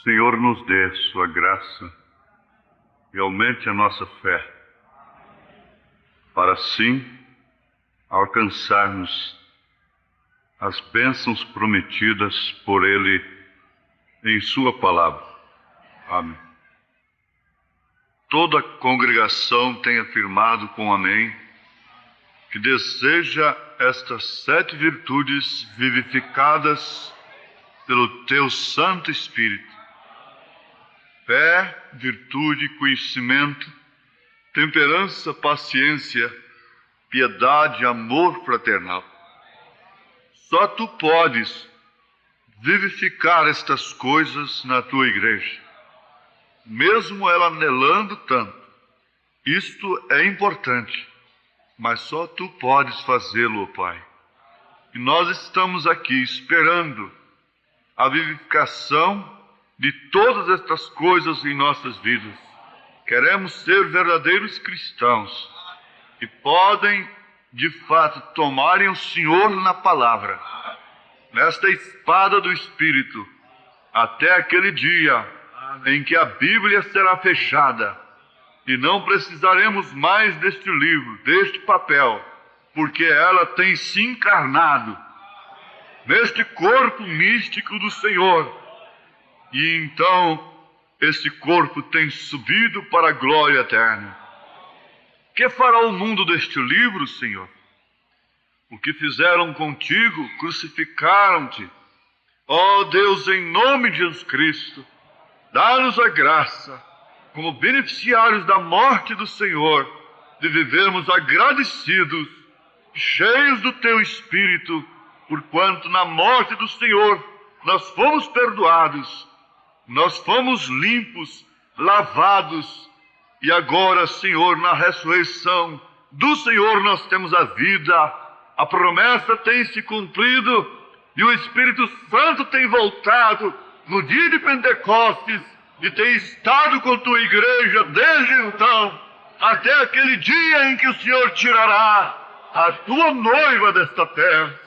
Senhor, nos dê sua graça e aumente a nossa fé, para assim alcançarmos as bênçãos prometidas por Ele em sua palavra. Amém. Toda a congregação tem afirmado com amém que deseja estas 7 virtudes vivificadas pelo teu Santo Espírito: fé, virtude, conhecimento, temperança, paciência, piedade, amor fraternal. Só tu podes vivificar estas coisas na tua igreja, mesmo ela anelando tanto. Isto é importante, mas só tu podes fazê-lo, ó Pai. E nós estamos aqui esperando a vivificação de todas estas coisas em nossas vidas. Queremos ser verdadeiros cristãos que podem, de fato, tomarem o Senhor na palavra, nesta espada do Espírito, até aquele dia em que a Bíblia será fechada e não precisaremos mais deste livro, deste papel, porque ela tem se encarnado neste corpo místico do Senhor. E então esse corpo tem subido para a glória eterna. Que fará o mundo deste livro, Senhor? O que fizeram contigo, crucificaram-te. Ó Deus, em nome de Jesus Cristo, dá-nos a graça, como beneficiários da morte do Senhor, de vivermos agradecidos, cheios do teu Espírito, porquanto na morte do Senhor nós fomos perdoados, nós fomos limpos, lavados, e agora, Senhor, na ressurreição do Senhor nós temos a vida. A promessa tem se cumprido e o Espírito Santo tem voltado no dia de Pentecostes e tem estado com a tua igreja desde então até aquele dia em que o Senhor tirará a tua noiva desta terra.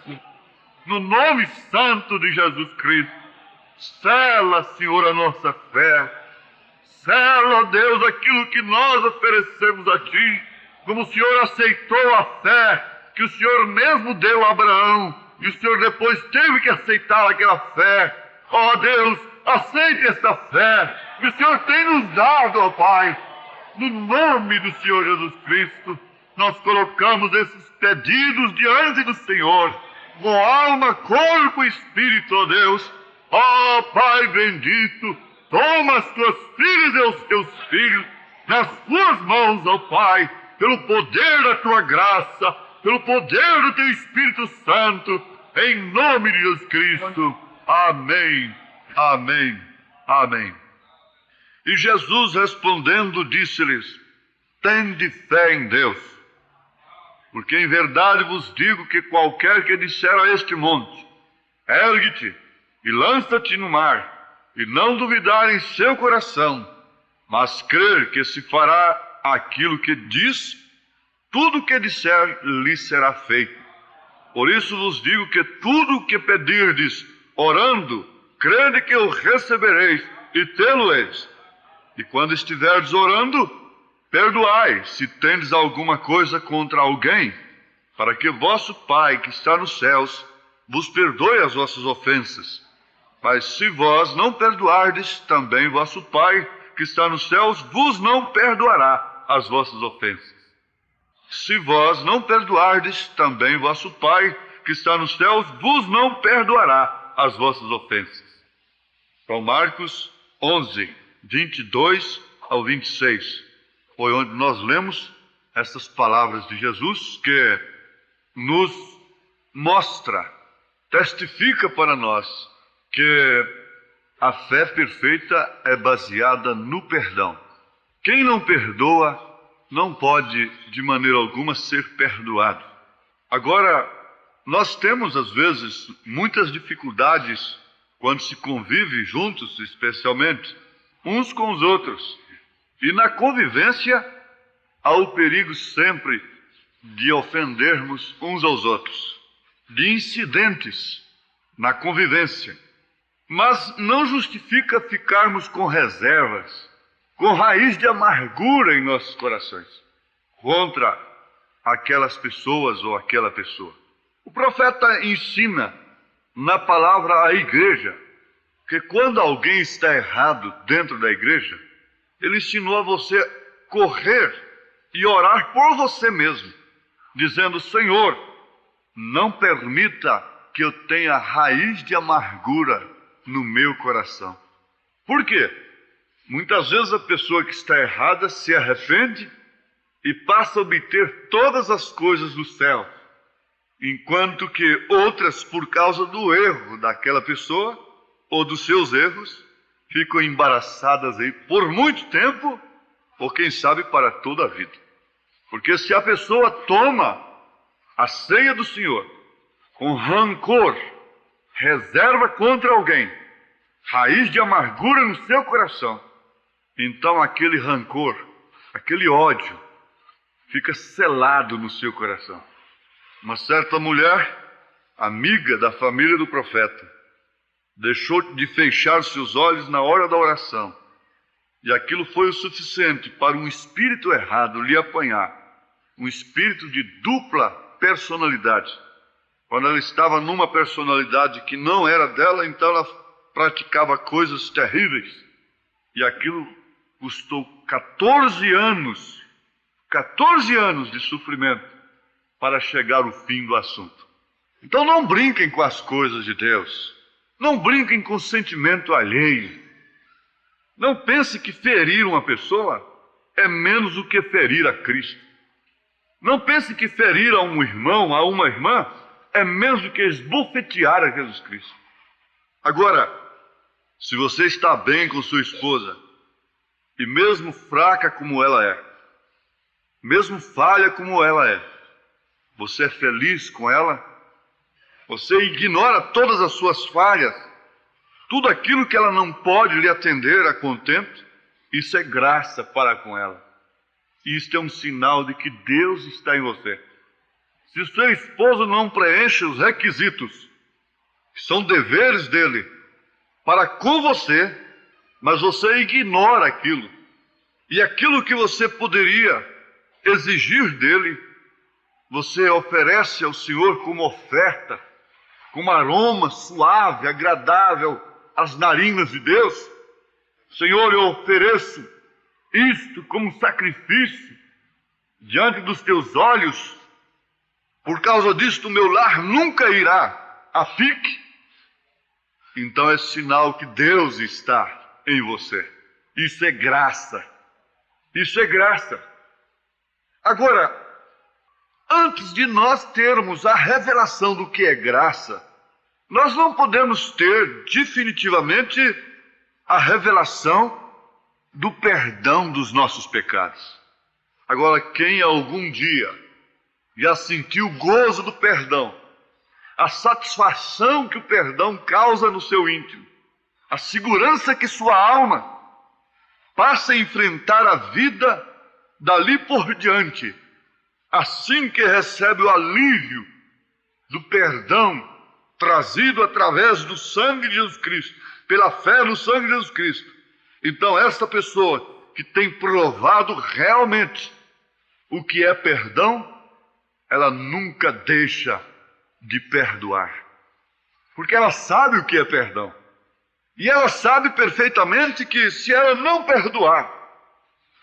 No nome santo de Jesus Cristo, sela, Senhor, a nossa fé. Sela, Deus, aquilo que nós oferecemos a Ti, como o Senhor aceitou a fé que o Senhor mesmo deu a Abraão, e o Senhor depois teve que aceitar aquela fé. Ó Deus, aceite esta fé que o Senhor tem nos dado, ó Pai. No nome do Senhor Jesus Cristo, nós colocamos esses pedidos diante do Senhor, com alma, corpo e espírito, ó Deus. Ó Pai bendito, toma as tuas filhas e os teus filhos nas tuas mãos, ó Pai, pelo poder da tua graça, pelo poder do teu Espírito Santo, em nome de Jesus Cristo. Amém, amém, amém. E Jesus respondendo disse-lhes: tende fé em Deus, porque em verdade vos digo que qualquer que disser a este monte, ergue-te e lança-te no mar, e não duvidar em seu coração, mas crer que se fará aquilo que diz, tudo o que disser lhe será feito. Por isso vos digo que tudo o que pedirdes, orando, crede que o recebereis e tê-lo-eis. E quando estiverdes orando, perdoai, se tendes alguma coisa contra alguém, para que vosso Pai, que está nos céus, vos perdoe as vossas ofensas. Mas se vós não perdoardes, também vosso Pai, que está nos céus, vos não perdoará as vossas ofensas. Se vós não perdoardes, também vosso Pai, que está nos céus, vos não perdoará as vossas ofensas. São Marcos 11, 22 ao 26. Foi onde nós lemos essas palavras de Jesus, que nos mostra, testifica para nós, que a fé perfeita é baseada no perdão. Quem não perdoa não pode de maneira alguma ser perdoado. Agora, nós temos às vezes muitas dificuldades quando se convive juntos, especialmente uns com os outros. E na convivência há o perigo sempre de ofendermos uns aos outros, de incidentes na convivência. Mas não justifica ficarmos com reservas, com raiz de amargura em nossos corações, contra aquelas pessoas ou aquela pessoa. O profeta ensina na palavra à igreja que quando alguém está errado dentro da igreja, ele ensinou a você correr e orar por você mesmo, dizendo: Senhor, não permita que eu tenha raiz de amargura no meu coração. Por quê? Muitas vezes a pessoa que está errada se arrepende e passa a obter todas as coisas do céu, enquanto que outras, por causa do erro daquela pessoa ou dos seus erros, ficam embaraçadas aí por muito tempo, ou quem sabe para toda a vida. Porque se a pessoa toma a ceia do Senhor com rancor, reserva contra alguém, raiz de amargura no seu coração, então aquele rancor, aquele ódio, fica selado no seu coração. Uma certa mulher, amiga da família do profeta, deixou de fechar seus olhos na hora da oração, e aquilo foi o suficiente para um espírito errado lhe apanhar, um espírito de dupla personalidade. Quando ela estava numa personalidade que não era dela, então ela praticava coisas terríveis, e aquilo custou 14 anos de sofrimento para chegar ao fim do assunto. Então não brinquem com as coisas de Deus, não brinquem com o sentimento alheio. Não pense que ferir uma pessoa é menos do que ferir a Cristo. Não pense que ferir a um irmão, a uma irmã, é menos do que esbofetear a Jesus Cristo. Agora, se você está bem com sua esposa, e mesmo fraca como ela é, mesmo falha como ela é, você é feliz com ela, você ignora todas as suas falhas, tudo aquilo que ela não pode lhe atender a contento, isso é graça para com ela. Isto é um sinal de que Deus está em você. Se o seu esposo não preenche os requisitos, que são deveres dele, para com você, mas você ignora aquilo, e aquilo que você poderia exigir dele, você oferece ao Senhor como oferta, como aroma suave, agradável às narinas de Deus. Senhor, eu ofereço isto como sacrifício diante dos teus olhos. Por causa disto, o meu lar nunca irá a pique. Então é sinal que Deus está em você. Isso é graça. Isso é graça. Agora, antes de nós termos a revelação do que é graça, nós não podemos ter definitivamente a revelação do perdão dos nossos pecados. Agora, quem algum dia já sentiu o gozo do perdão, a satisfação que o perdão causa no seu íntimo, a segurança que sua alma passa a enfrentar a vida dali por diante, assim que recebe o alívio do perdão trazido através do sangue de Jesus Cristo, pela fé no sangue de Jesus Cristo, então essa pessoa que tem provado realmente o que é perdão, ela nunca deixa de perdoar, porque ela sabe o que é perdão, e ela sabe perfeitamente que se ela não perdoar,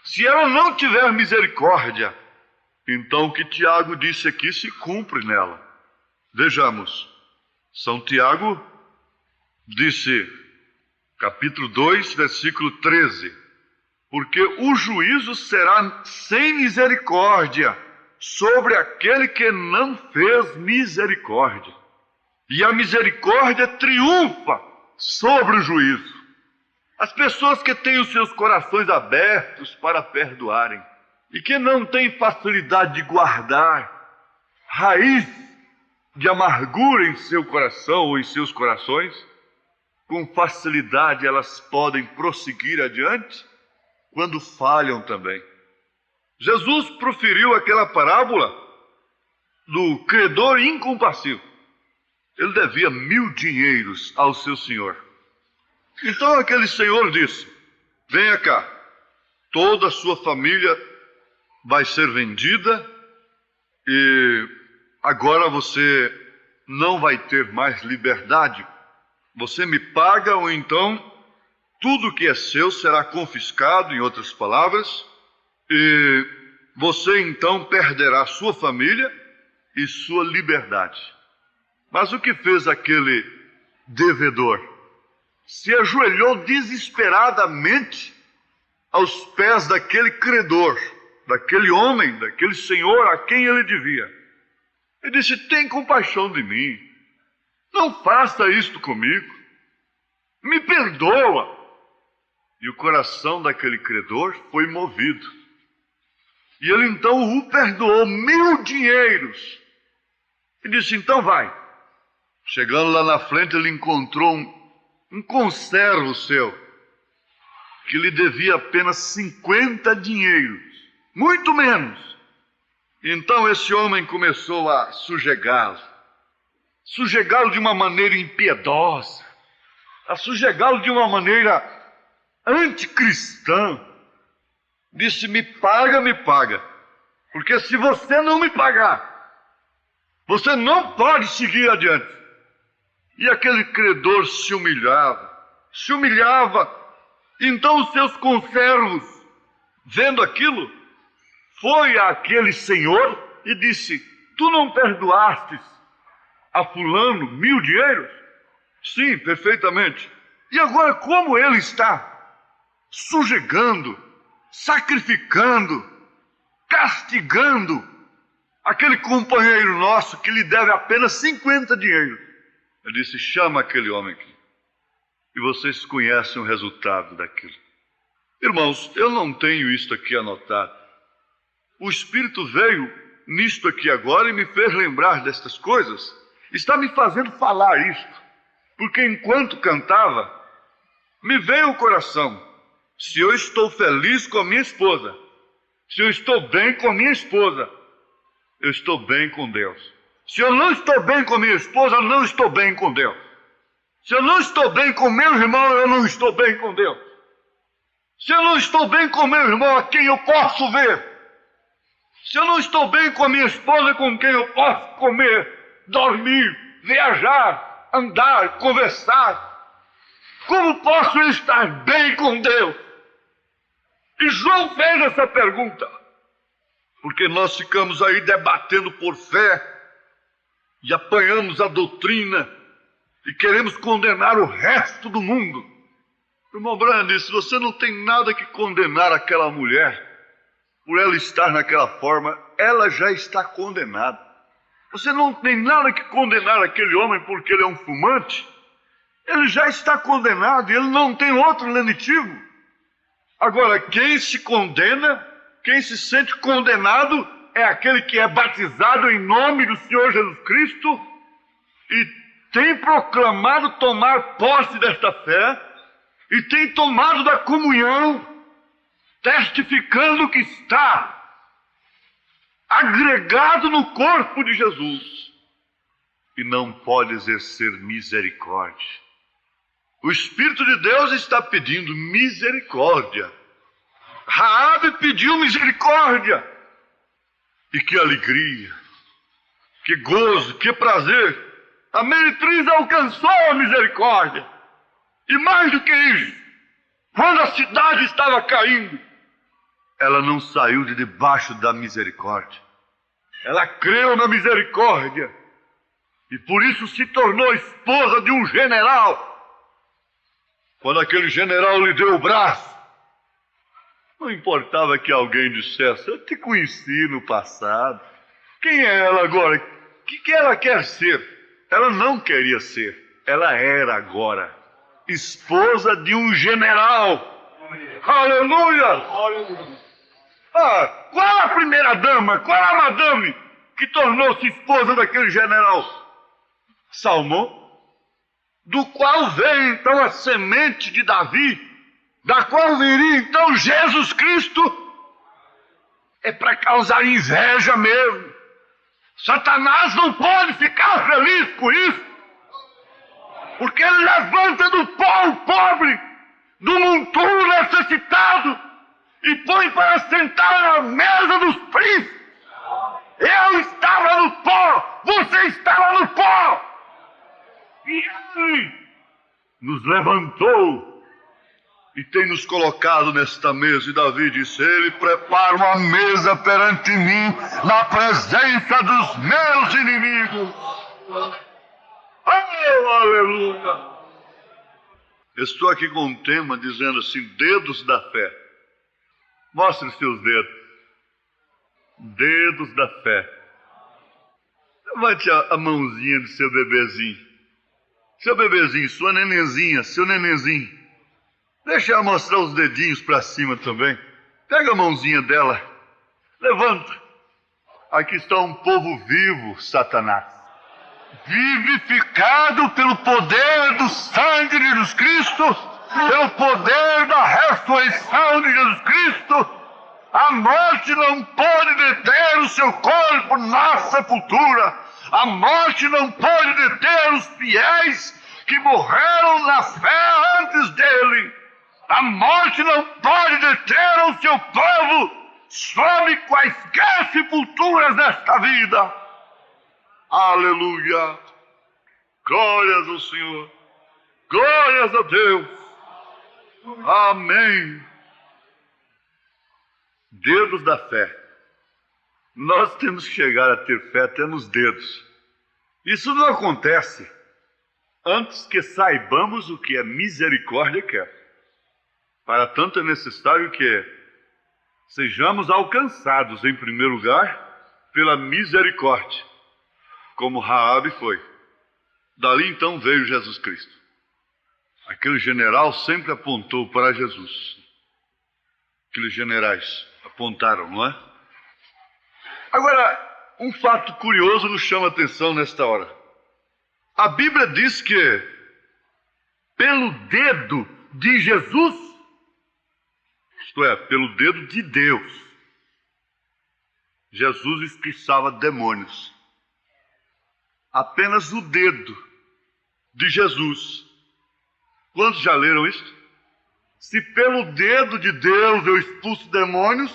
se ela não tiver misericórdia, então o que Tiago disse aqui se cumpre nela. Vejamos, São Tiago disse, capítulo 2, versículo 13, porque o juízo será sem misericórdia sobre aquele que não fez misericórdia, e a misericórdia triunfa sobre o juízo. As pessoas que têm os seus corações abertos para perdoarem, e que não têm facilidade de guardar raiz de amargura em seu coração ou em seus corações, com facilidade elas podem prosseguir adiante quando falham também. Jesus proferiu aquela parábola do credor incompassivo. Ele devia 1000 dinheiros ao seu senhor. Então aquele senhor disse: venha cá, toda a sua família vai ser vendida e agora você não vai ter mais liberdade. Você me paga ou então tudo que é seu será confiscado, em outras palavras, e você então perderá sua família e sua liberdade. Mas o que fez aquele devedor? Se ajoelhou desesperadamente aos pés daquele credor, daquele homem, daquele senhor a quem ele devia. Ele disse: tem compaixão de mim, não faça isto comigo, me perdoa. E o coração daquele credor foi movido. E ele então o perdoou 1000 dinheiros. E disse: então vai. Chegando lá na frente, ele encontrou um conservo seu, que lhe devia apenas 50 dinheiros, muito menos. Então esse homem começou a sujegá-lo de uma maneira impiedosa, a sujegá-lo de uma maneira anticristã. Disse: me paga, porque se você não me pagar, você não pode seguir adiante. E aquele credor se humilhava. Então os seus conservos, vendo aquilo, foi àquele senhor e disse: tu não perdoastes a fulano 1000 dinheiros? Sim, perfeitamente. E agora como ele está sujegando, sacrificando, castigando aquele companheiro nosso que lhe deve apenas 50 dinheiros. Ele disse: chama aquele homem aqui. E vocês conhecem o resultado daquilo. Irmãos, eu não tenho isto aqui anotado. O Espírito veio nisto aqui agora e me fez lembrar destas coisas. Está me fazendo falar isto, porque enquanto cantava, me veio ao coração: se eu estou feliz com a minha esposa, se eu estou bem com a minha esposa, eu estou bem com Deus. Se eu não estou bem com a minha esposa, eu não estou bem com Deus. Se eu não estou bem com meu irmão, eu não estou bem com Deus. Se eu não estou bem com meu irmão, a quem eu posso ver. Se eu não estou bem com a minha esposa, com quem eu posso comer, dormir, viajar, andar, conversar, como posso eu estar bem com Deus? E João fez essa pergunta, porque nós ficamos aí debatendo por fé e apanhamos a doutrina e queremos condenar o resto do mundo. Irmão Brandi, se você não tem nada que condenar aquela mulher por ela estar naquela forma, ela já está condenada. Você não tem nada que condenar aquele homem porque ele é um fumante, ele já está condenado e ele não tem outro lenitivo. Agora, quem se condena, quem se sente condenado, é aquele que é batizado em nome do Senhor Jesus Cristo e tem proclamado tomar posse desta fé e tem tomado da comunhão, testificando que está agregado no corpo de Jesus e não pode exercer misericórdia. O Espírito de Deus está pedindo misericórdia. Raabe pediu misericórdia. E que alegria, que gozo, que prazer. A meretriz alcançou a misericórdia. E mais do que isso, quando a cidade estava caindo, ela não saiu de debaixo da misericórdia. Ela creu na misericórdia. E por isso se tornou esposa de um general. Quando aquele general lhe deu o braço, não importava que alguém dissesse: eu te conheci no passado. Quem é ela agora? O que ela quer ser? Ela não queria ser. Ela era agora esposa de um general. Aleluia! Qual a primeira dama? Qual a madame que tornou-se esposa daquele general? Salomão, do qual veio então a semente de Davi, da qual viria então Jesus Cristo. É para causar inveja mesmo. Satanás não pode ficar feliz com isso. Porque Ele levanta do pó o pobre, do monturo necessitado, e põe para sentar na mesa dos príncipes. Eu estava no pó, você estava no pó. E Ele nos levantou e tem nos colocado nesta mesa. E Davi disse: Ele prepara uma mesa perante mim, na presença dos meus inimigos. Oh, aleluia! Estou aqui com um tema dizendo assim: dedos da fé. Mostre os seus dedos. Dedos da fé. Levante a mãozinha do seu bebezinho. Seu bebezinho, sua nenenzinha, seu nenenzinho. Deixa ela mostrar os dedinhos para cima também. Pega a mãozinha dela. Levanta. Aqui está um povo vivo, Satanás. Vivificado pelo poder do sangue de Jesus Cristo, pelo poder da ressurreição de Jesus Cristo. A morte não pode deter o seu corpo na sepultura. A morte não pode deter os fiéis que morreram na fé antes dele. A morte não pode deter o seu povo sob quaisquer sepulturas desta vida. Aleluia! Glórias ao Senhor! Glórias a Deus! Amém! Dedos da fé. Nós temos que chegar a ter fé até nos dedos. Isso não acontece antes que saibamos o que a misericórdia quer. Para tanto é necessário que sejamos alcançados em primeiro lugar pela misericórdia, como Raabe foi. Dali então veio Jesus Cristo. Aquele general sempre apontou para Jesus. Aqueles generais apontaram, não é? Agora, um fato curioso nos chama a atenção nesta hora. A Bíblia diz que pelo dedo de Jesus, isto é, pelo dedo de Deus, Jesus expulsava demônios. Apenas o dedo de Jesus. Quantos já leram isto? Se pelo dedo de Deus eu expulso demônios,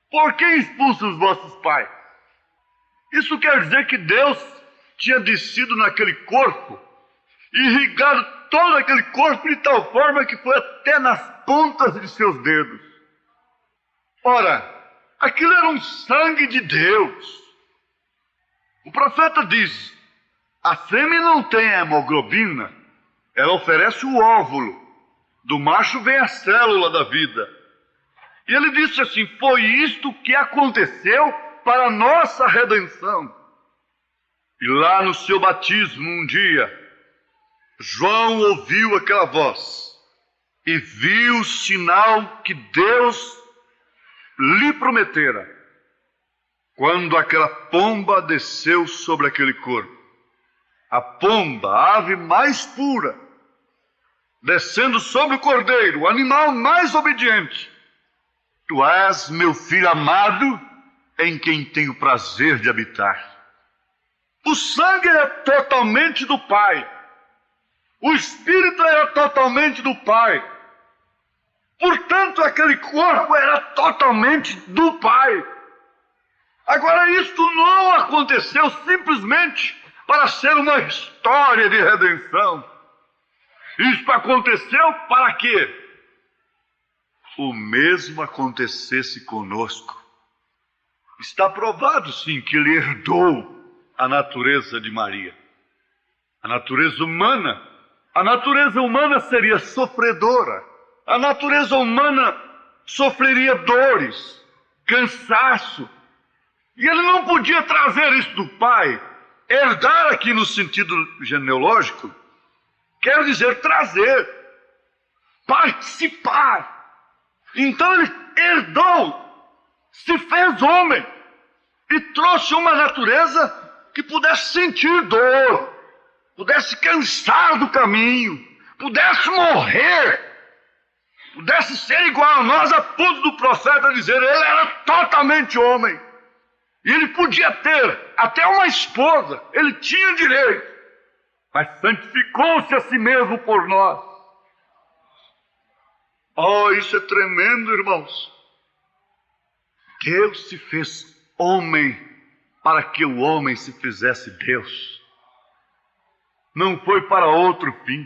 por quem expulsa os vossos pais? Isso quer dizer que Deus tinha descido naquele corpo e irrigado todo aquele corpo de tal forma que foi até nas pontas de seus dedos. Ora, aquilo era um sangue de Deus. O profeta diz: a fêmea não tem hemoglobina, ela oferece o óvulo. Do macho vem a célula da vida. E ele disse assim: foi isto que aconteceu para a nossa redenção. E lá no seu batismo um dia, João ouviu aquela voz e viu o sinal que Deus lhe prometera. Quando aquela pomba desceu sobre aquele corpo, a pomba, a ave mais pura, descendo sobre o cordeiro, o animal mais obediente. Tu és meu filho amado, em quem tenho prazer de habitar. O sangue é totalmente do Pai. O Espírito era totalmente do Pai. Portanto, aquele corpo era totalmente do Pai. Agora, isto não aconteceu simplesmente para ser uma história de redenção. Isto aconteceu para que o mesmo acontecesse conosco. Está provado, sim, que ele herdou a natureza de Maria. A natureza humana. A natureza humana seria sofredora. A natureza humana sofreria dores, cansaço. E ele não podia trazer isso do Pai. Herdar aqui no sentido genealógico quer dizer trazer, participar. Então ele herdou, se fez homem e trouxe uma natureza que pudesse sentir dor, pudesse cansar do caminho, pudesse morrer, pudesse ser igual a nós, a ponto do profeta dizer: ele era totalmente homem. E ele podia ter até uma esposa, ele tinha direito. mas santificou-se a si mesmo por nós. Oh, isso é tremendo, irmãos. Deus se fez homem para que o homem se fizesse Deus. Não foi para outro fim.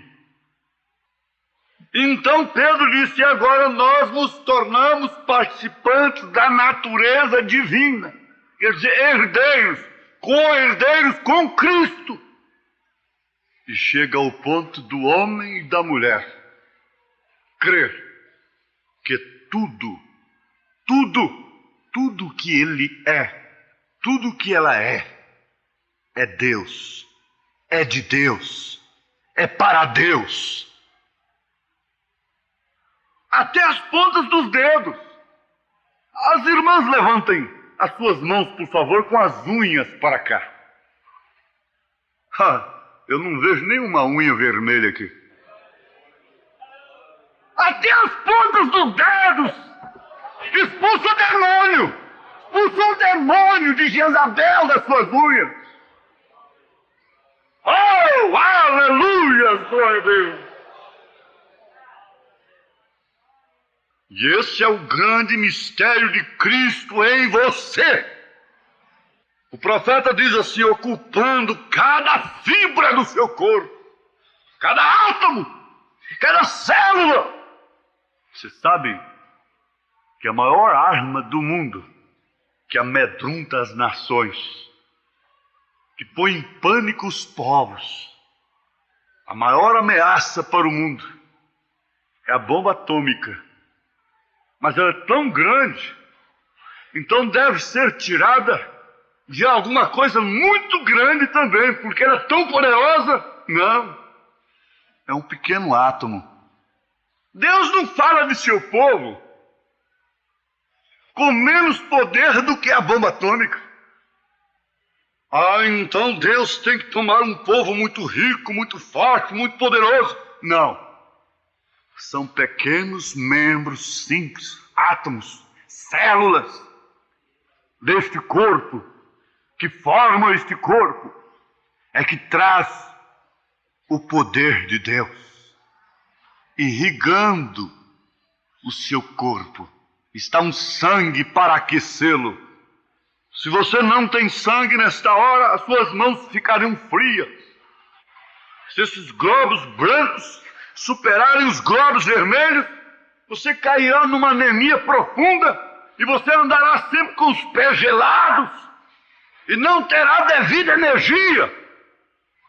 Então Pedro disse: agora nós nos tornamos participantes da natureza divina. Quer dizer, herdeiros, co-herdeiros com Cristo. E chega ao ponto do homem e da mulher crer que tudo que ele é, tudo que ela é Deus, é de Deus, é para Deus. Até as pontas dos dedos. As irmãs levantem as suas mãos, por favor, com as unhas para cá. Eu não vejo nenhuma unha vermelha aqui. Até as pontas dos dedos. Expulsa o demônio. Expulsa o demônio de Jezabel das suas unhas. Oh, aleluia, glória a Deus. E esse é o grande mistério de Cristo em você. O profeta diz assim: ocupando cada fibra do seu corpo, cada átomo, cada célula. Você sabe que a maior arma do mundo, que amedronta as nações, que põe em pânico os povos, a maior ameaça para o mundo é a bomba atômica. Mas ela é tão grande, então deve ser tirada de alguma coisa muito grande também, porque ela é tão poderosa. Não, é um pequeno átomo. Deus não fala de seu povo com menos poder do que a bomba atômica. Então Deus tem que tomar um povo muito rico, muito forte, muito poderoso. Não. São pequenos membros simples, átomos, células deste corpo, que formam este corpo, é que traz o poder de Deus, irrigando o seu corpo. Está um sangue para aquecê-lo. Se você não tem sangue nesta hora, as suas mãos ficariam frias. Se esses globos brancos superarem os globos vermelhos, você cairá numa anemia profunda e você andará sempre com os pés gelados e não terá devida energia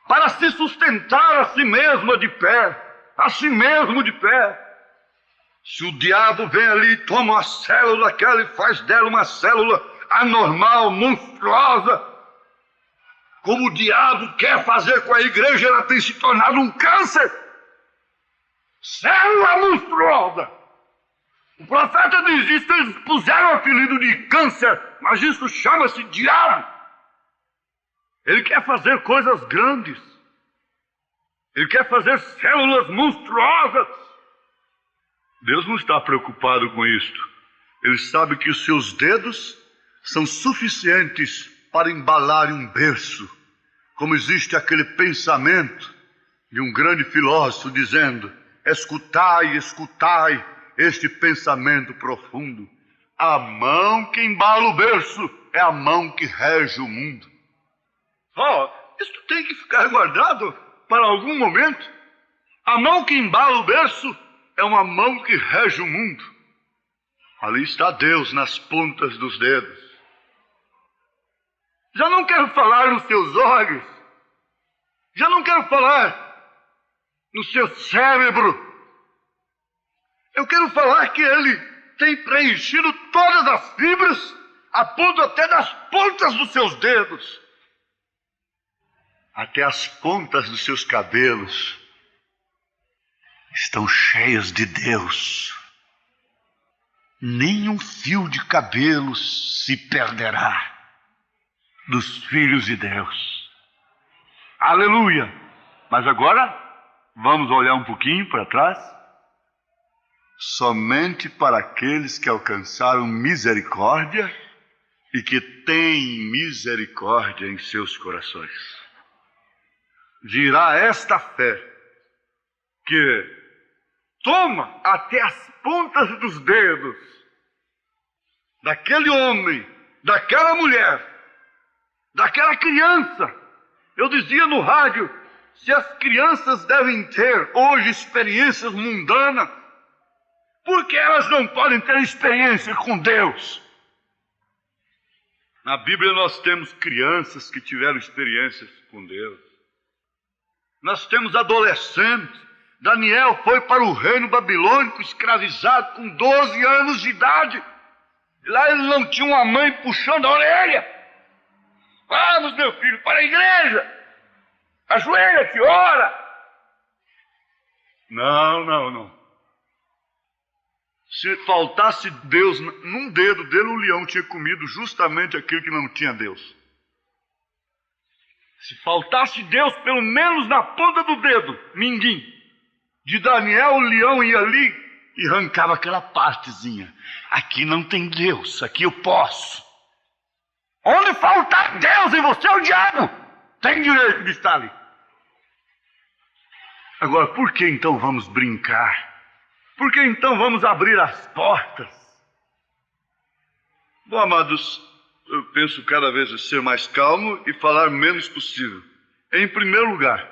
para se sustentar a si mesmo de pé, a si mesmo de pé. Se o diabo vem ali e toma uma célula daquela e faz dela uma célula anormal, monstruosa, como o diabo quer fazer com a igreja, ela tem se tornado um câncer. Célula monstruosa. O profeta diz isso, eles puseram o apelido de câncer, mas isso chama-se diabo. Ele quer fazer coisas grandes. Ele quer fazer células monstruosas. Deus não está preocupado com isto. Ele sabe que os seus dedos são suficientes para embalar um berço. Como existe aquele pensamento de um grande filósofo dizendo: escutai, escutai este pensamento profundo. A mão que embala o berço é a mão que rege o mundo. Isto tem que ficar guardado para algum momento. A mão que embala o berço é uma mão que rege o mundo. Ali está Deus nas pontas dos dedos. Já não quero falar nos seus olhos. Já não quero falar no seu cérebro. Eu quero falar que Ele tem preenchido todas as fibras, a ponto até das pontas dos seus dedos, até as pontas dos seus cabelos estão cheias de Deus. Nenhum fio de cabelo se perderá dos filhos de Deus. Aleluia! Mas agora, vamos olhar um pouquinho para trás. Somente para aqueles que alcançaram misericórdia e que têm misericórdia em seus corações. virá esta fé que toma até as pontas dos dedos daquele homem, daquela mulher, daquela criança. Eu dizia no rádio, se as crianças devem ter hoje experiências mundanas, por que elas não podem ter experiência com Deus? Na Bíblia nós temos crianças que tiveram experiências com Deus. Nós temos adolescentes. Daniel foi para o reino babilônico escravizado com 12 anos de idade. E lá ele não tinha uma mãe puxando a orelha. Vamos, meu filho, para a igreja. Ajoelha-te, ora. Não. Se faltasse Deus num dedo dele, o leão tinha comido justamente aquilo que não tinha Deus. Se faltasse Deus, pelo menos na ponta do dedo, mindinho, de Daniel, o leão ia ali e arrancava aquela partezinha. Aqui não tem Deus, aqui eu posso. Onde faltar Deus em você, o diabo tem direito de estar ali. Agora, por que então vamos brincar? Por que então vamos abrir as portas? Bom, amados, eu penso cada vez ser mais calmo e falar menos possível. Em primeiro lugar,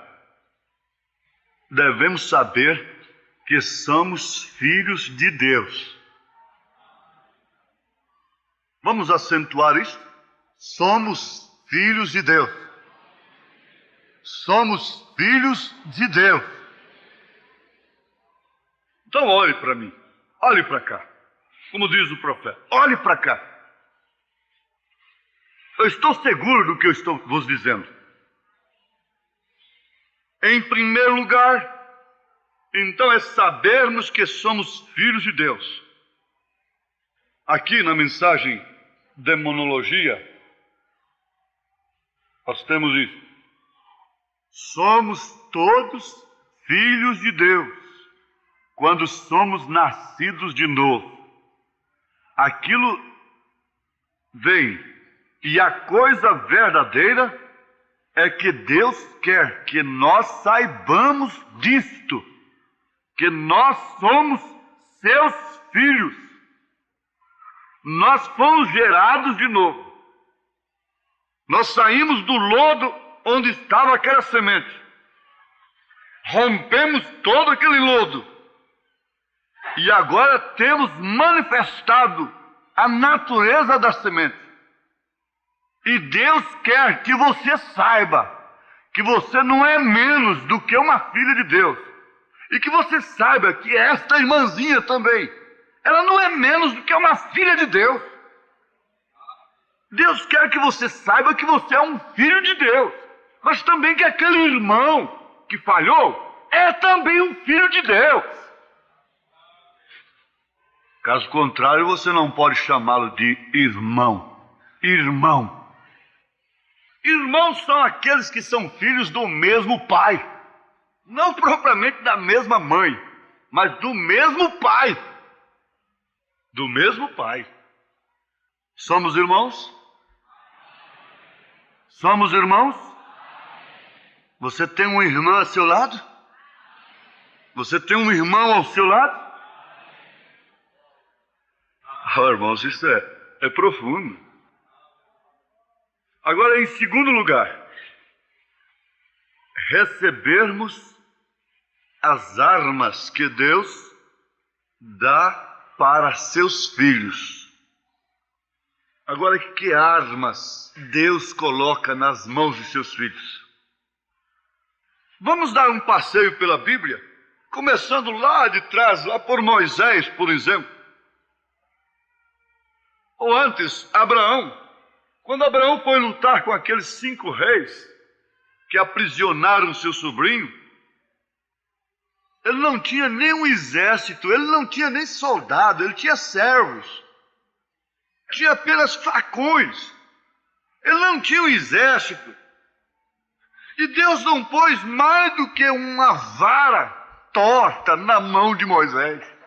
devemos saber que somos filhos de Deus. Vamos acentuar isso? Somos filhos de Deus. Somos filhos de Deus. Então olhe para mim, olhe para cá. Como diz o profeta, olhe para cá. Eu estou seguro do que eu estou vos dizendo. Em primeiro lugar, então é sabermos que somos filhos de Deus. Aqui na mensagem Demonologia, nós temos isso. Somos todos filhos de Deus quando somos nascidos de novo. Aquilo vem, e a coisa verdadeira é que Deus quer que nós saibamos disto, que nós somos seus filhos. Nós fomos gerados de novo. Nós saímos do lodo onde estava aquela semente. Rompemos todo aquele lodo. E agora temos manifestado a natureza da semente. E Deus quer que você saiba que você não é menos do que uma filha de Deus. E que você saiba que esta irmãzinha também, ela não é menos do que uma filha de Deus. Deus quer que você saiba que você é um filho de Deus. Mas também que aquele irmão que falhou é também um filho de Deus. Caso contrário, você não pode chamá-lo de irmão. Irmão. Irmãos são aqueles que são filhos do mesmo pai. Não propriamente da mesma mãe, mas do mesmo pai. Do mesmo pai. Somos irmãos? Somos irmãos? Você tem uma irmã ao seu lado? Você tem um irmão ao seu lado? Irmãos, isso é profundo. Agora, em segundo lugar, recebermos as armas que Deus dá para seus filhos. Agora, que armas Deus coloca nas mãos de seus filhos? Vamos dar um passeio pela Bíblia, começando lá de trás, lá por Moisés, por exemplo. Ou antes, Abraão. Quando Abraão foi lutar com aqueles 5 reis que aprisionaram seu sobrinho, ele não tinha nem um exército, ele não tinha nem soldado, ele tinha servos. Tinha apenas facões. Ele não tinha um exército. E Deus não pôs mais do que uma vara torta na mão de Moisés.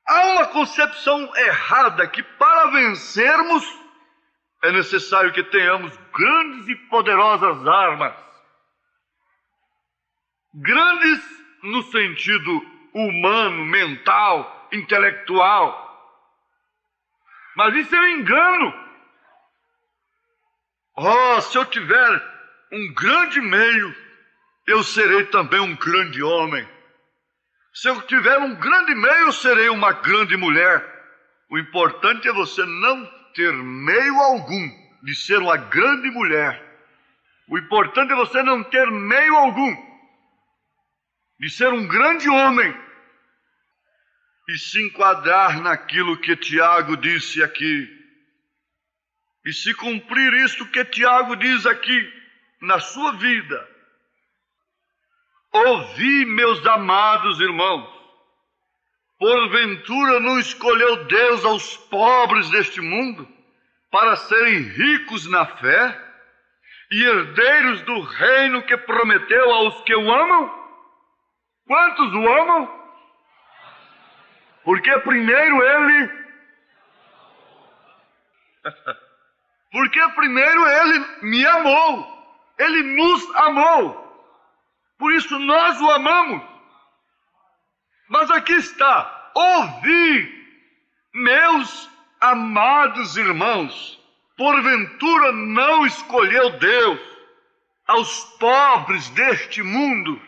Há uma concepção errada que para vencermos é necessário que tenhamos grandes e poderosas armas. Grandes no sentido humano, mental, intelectual. Mas isso é um engano. Se eu tiver um grande meio, eu serei também um grande homem. Se eu tiver um grande meio, eu serei uma grande mulher. O importante é você não ter meio algum de ser uma grande mulher. O importante é você não ter meio algum de ser um grande homem e se enquadrar naquilo que Tiago disse aqui. E se cumprir isso que Tiago diz aqui na sua vida. Ouvi, meus amados irmãos, porventura não escolheu Deus aos pobres deste mundo para serem ricos na fé e herdeiros do reino que prometeu aos que o amam? Quantos o amam? Porque primeiro ele me amou. Ele nos amou. Por isso nós o amamos. Mas aqui está: ouvi, meus amados irmãos, porventura não escolheu Deus aos pobres deste mundo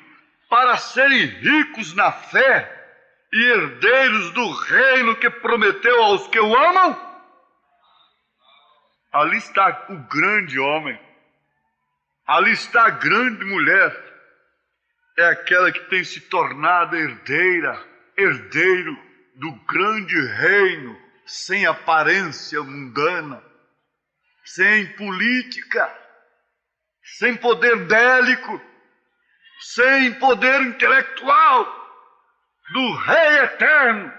para serem ricos na fé e herdeiros do reino que prometeu aos que o amam? Ali está o grande homem. Ali está a grande mulher. É aquela que tem se tornado herdeiro do grande reino, sem aparência mundana, sem política, sem poder bélico, sem poder intelectual, do Rei eterno,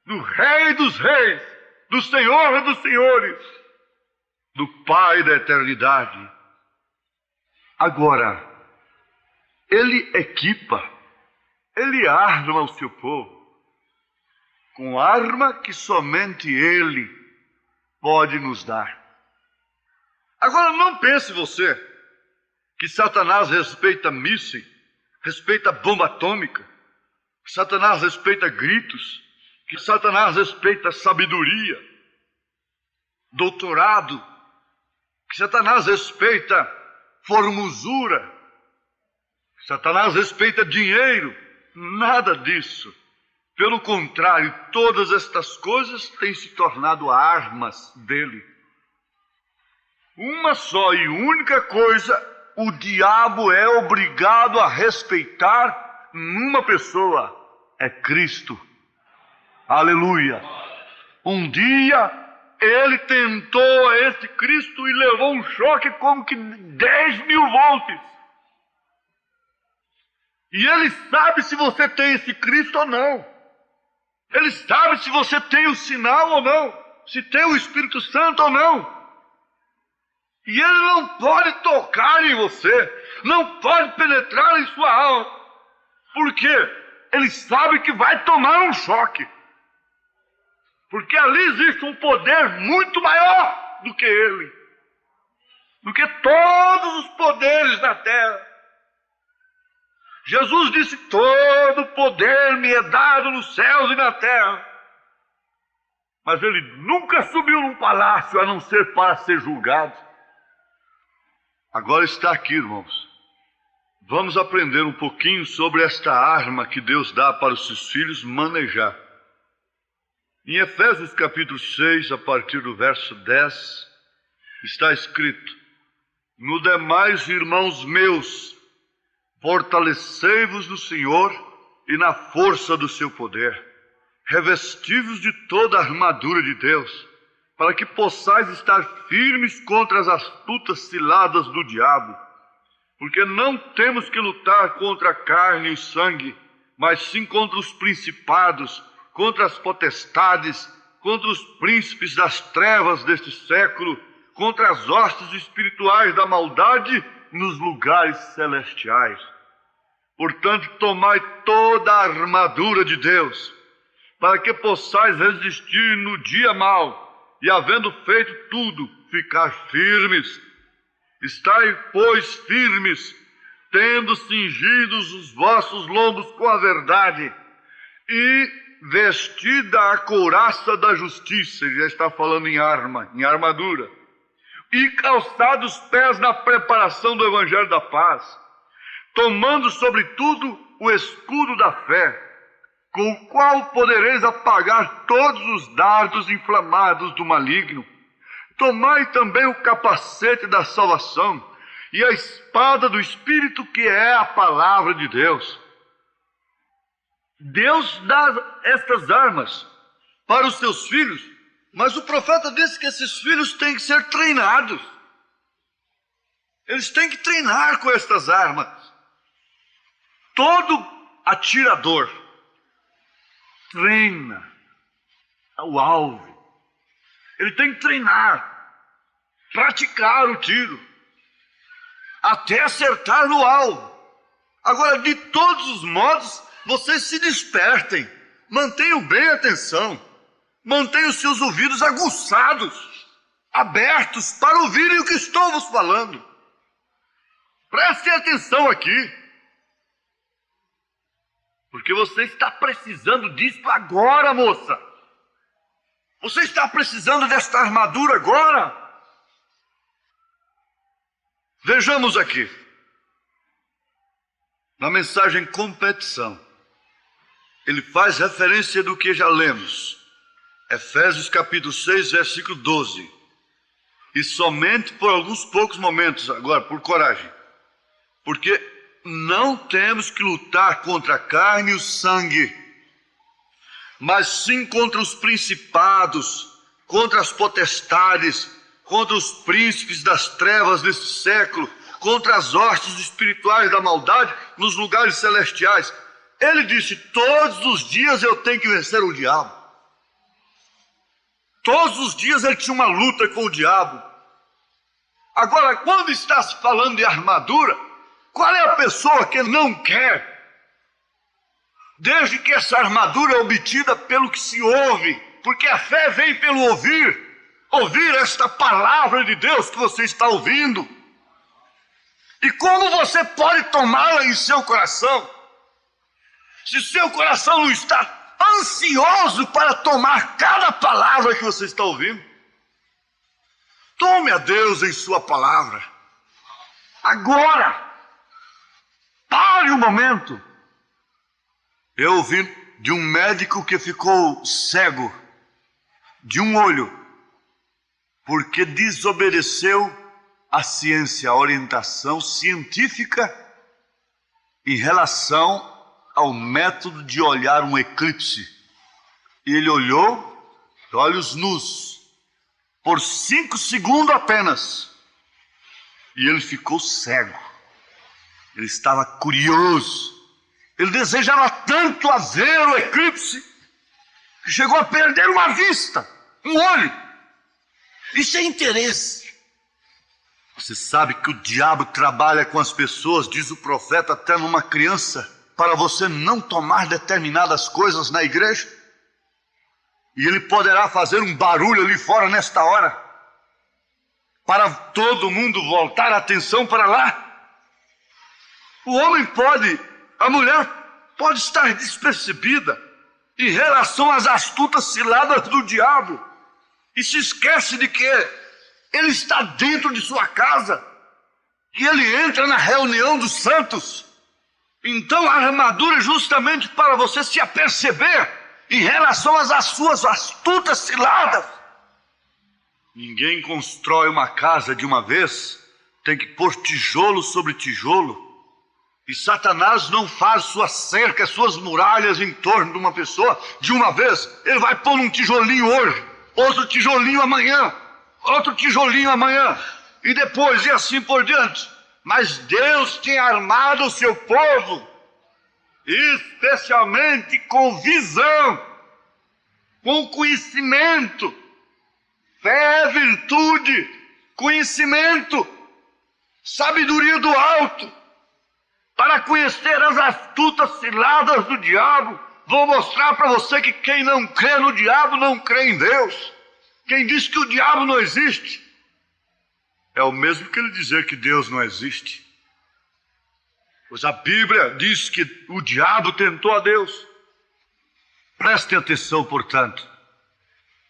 do Rei dos reis, do Senhor dos senhores, do Pai da eternidade. Agora, ele equipa, ele arma o seu povo com arma que somente ele pode nos dar. Agora não pense você que Satanás respeita mísseis, respeita bomba atômica, que Satanás respeita gritos, que Satanás respeita sabedoria, doutorado, que Satanás respeita formosura, Satanás respeita dinheiro. Nada disso. Pelo contrário, todas estas coisas têm se tornado armas dele. Uma só e única coisa o diabo é obrigado a respeitar numa pessoa: é Cristo. Aleluia! Um dia ele tentou a esse Cristo e levou um choque como que 10.000 volts. E ele sabe se você tem esse Cristo ou não. Ele sabe se você tem o sinal ou não, se tem o Espírito Santo ou não. E ele não pode tocar em você, não pode penetrar em sua alma, porque ele sabe que vai tomar um choque. Porque ali existe um poder muito maior do que ele, do que todos os poderes da terra. Jesus disse: todo poder me é dado nos céus e na terra. Mas ele nunca subiu num palácio a não ser para ser julgado. Agora está aqui, irmãos. Vamos aprender um pouquinho sobre esta arma que Deus dá para os seus filhos manejar. Em Efésios capítulo 6, a partir do verso 10, está escrito: no demais, irmãos meus, fortalecei-vos no Senhor e na força do seu poder. Revesti-vos de toda a armadura de Deus, para que possais estar firmes contra as astutas ciladas do diabo. Porque não temos que lutar contra a carne e sangue, mas sim contra os principados, contra as potestades, contra os príncipes das trevas deste século, contra as hostes espirituais da maldade nos lugares celestiais. Portanto, tomai toda a armadura de Deus, para que possais resistir no dia mau, e havendo feito tudo, ficar firmes. Estai, pois, firmes, tendo cingidos os vossos lombos com a verdade, e vestida a couraça da justiça, ele já está falando em arma, em armadura, e calçados os pés na preparação do evangelho da paz, tomando sobretudo o escudo da fé, com o qual podereis apagar todos os dardos inflamados do maligno. Tomai também o capacete da salvação e a espada do Espírito, que é a palavra de Deus. Deus dá estas armas para os seus filhos, mas o profeta disse que esses filhos têm que ser treinados. Eles têm que treinar com estas armas. Todo atirador treina o alvo. Ele tem que treinar, praticar o tiro, até acertar no alvo. Agora, de todos os modos, vocês se despertem, mantenham bem a atenção, mantenham os seus ouvidos aguçados, abertos para ouvirem o que estou vos falando. Prestem atenção aqui, porque você está precisando disso agora, moça. Você está precisando desta armadura agora. Vejamos aqui, na mensagem competição, ele faz referência do que já lemos. Efésios capítulo 6, versículo 12. E somente por alguns poucos momentos, agora, por coragem. Porque não temos que lutar contra a carne e o sangue, mas sim contra os principados, contra as potestades, contra os príncipes das trevas desse século, contra as hostes espirituais da maldade nos lugares celestiais. Ele disse, todos os dias eu tenho que vencer o diabo. Todos os dias ele tinha uma luta com o diabo. Agora, quando está se falando de armadura, qual é a pessoa que não quer? Desde que essa armadura é obtida pelo que se ouve, porque a fé vem pelo ouvir esta palavra de Deus que você está ouvindo. E como você pode tomá-la em seu coração? Se seu coração não está ansioso para tomar cada palavra que você está ouvindo, tome a Deus em sua palavra. Agora, pare um momento. Eu ouvi de um médico que ficou cego de um olho, porque desobedeceu à ciência, à orientação científica em relação ao método de olhar um eclipse. E ele olhou, olhos nus, por 5 segundos apenas, e ele ficou cego. Ele estava curioso. Ele desejava tanto a ver o eclipse, que chegou a perder uma vista, um olho. Isso é interesse. Você sabe que o diabo trabalha com as pessoas, diz o profeta, até numa criança, para você não tomar determinadas coisas na igreja. E ele poderá fazer um barulho ali fora nesta hora, para todo mundo voltar a atenção para lá. O homem pode, a mulher pode estar despercebida em relação às astutas ciladas do diabo e se esquece de que ele está dentro de sua casa, que ele entra na reunião dos santos. Então a armadura é justamente para você se aperceber em relação às suas astutas ciladas. Ninguém constrói uma casa de uma vez, tem que pôr tijolo sobre tijolo. E Satanás não faz suas cercas, suas muralhas em torno de uma pessoa de uma vez. Ele vai pôr um tijolinho hoje, outro tijolinho amanhã, outro tijolinho amanhã, e depois, e assim por diante. Mas Deus tem armado o seu povo, especialmente com visão, com conhecimento. Fé, virtude, conhecimento, sabedoria do alto, para conhecer as astutas ciladas do diabo. Vou mostrar para você que quem não crê no diabo não crê em Deus. Quem diz que o diabo não existe é o mesmo que ele dizer que Deus não existe. Pois a Bíblia diz que o diabo tentou a Deus. Prestem atenção, portanto.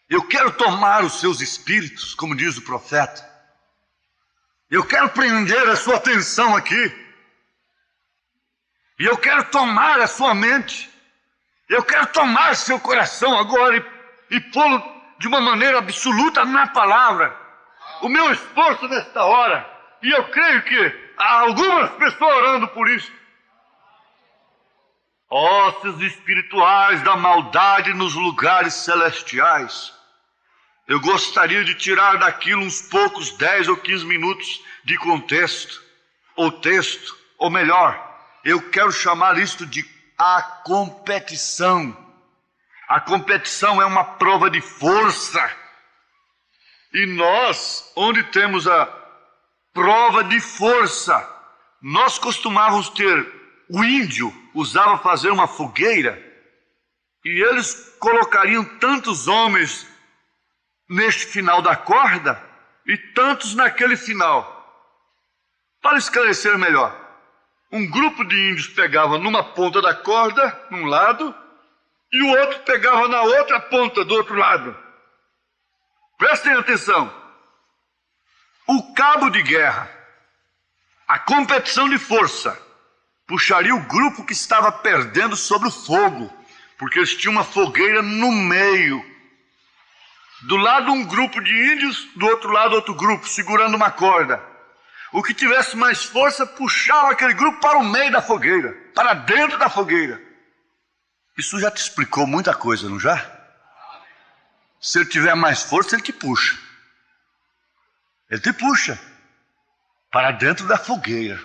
Eu quero tomar os seus espíritos, como diz o profeta. Eu quero prender a sua atenção aqui. E eu quero tomar a sua mente. Eu quero tomar seu coração agora e pô-lo de uma maneira absoluta na palavra. O meu esforço nesta hora, e eu creio que há algumas pessoas orando por isso. Ossos espirituais da maldade nos lugares celestiais. Eu gostaria de tirar daquilo uns poucos 10 ou 15 minutos de contexto, ou texto, ou melhor, eu quero chamar isto de a competição. A competição é uma prova de força. E nós, onde temos a prova de força, nós costumávamos ter, o índio usava fazer uma fogueira, e eles colocariam tantos homens neste final da corda e tantos naquele final. Para esclarecer melhor, um grupo de índios pegava numa ponta da corda, num lado, e o outro pegava na outra ponta, do outro lado. Prestem atenção. O cabo de guerra, a competição de força, puxaria o grupo que estava perdendo sobre o fogo, porque eles tinham uma fogueira no meio. Do lado um grupo de índios, do outro lado outro grupo, segurando uma corda. O que tivesse mais força puxava aquele grupo para o meio da fogueira, para dentro da fogueira. Isso já te explicou muita coisa, não já? Se ele tiver mais força, ele te puxa. Ele te puxa para dentro da fogueira.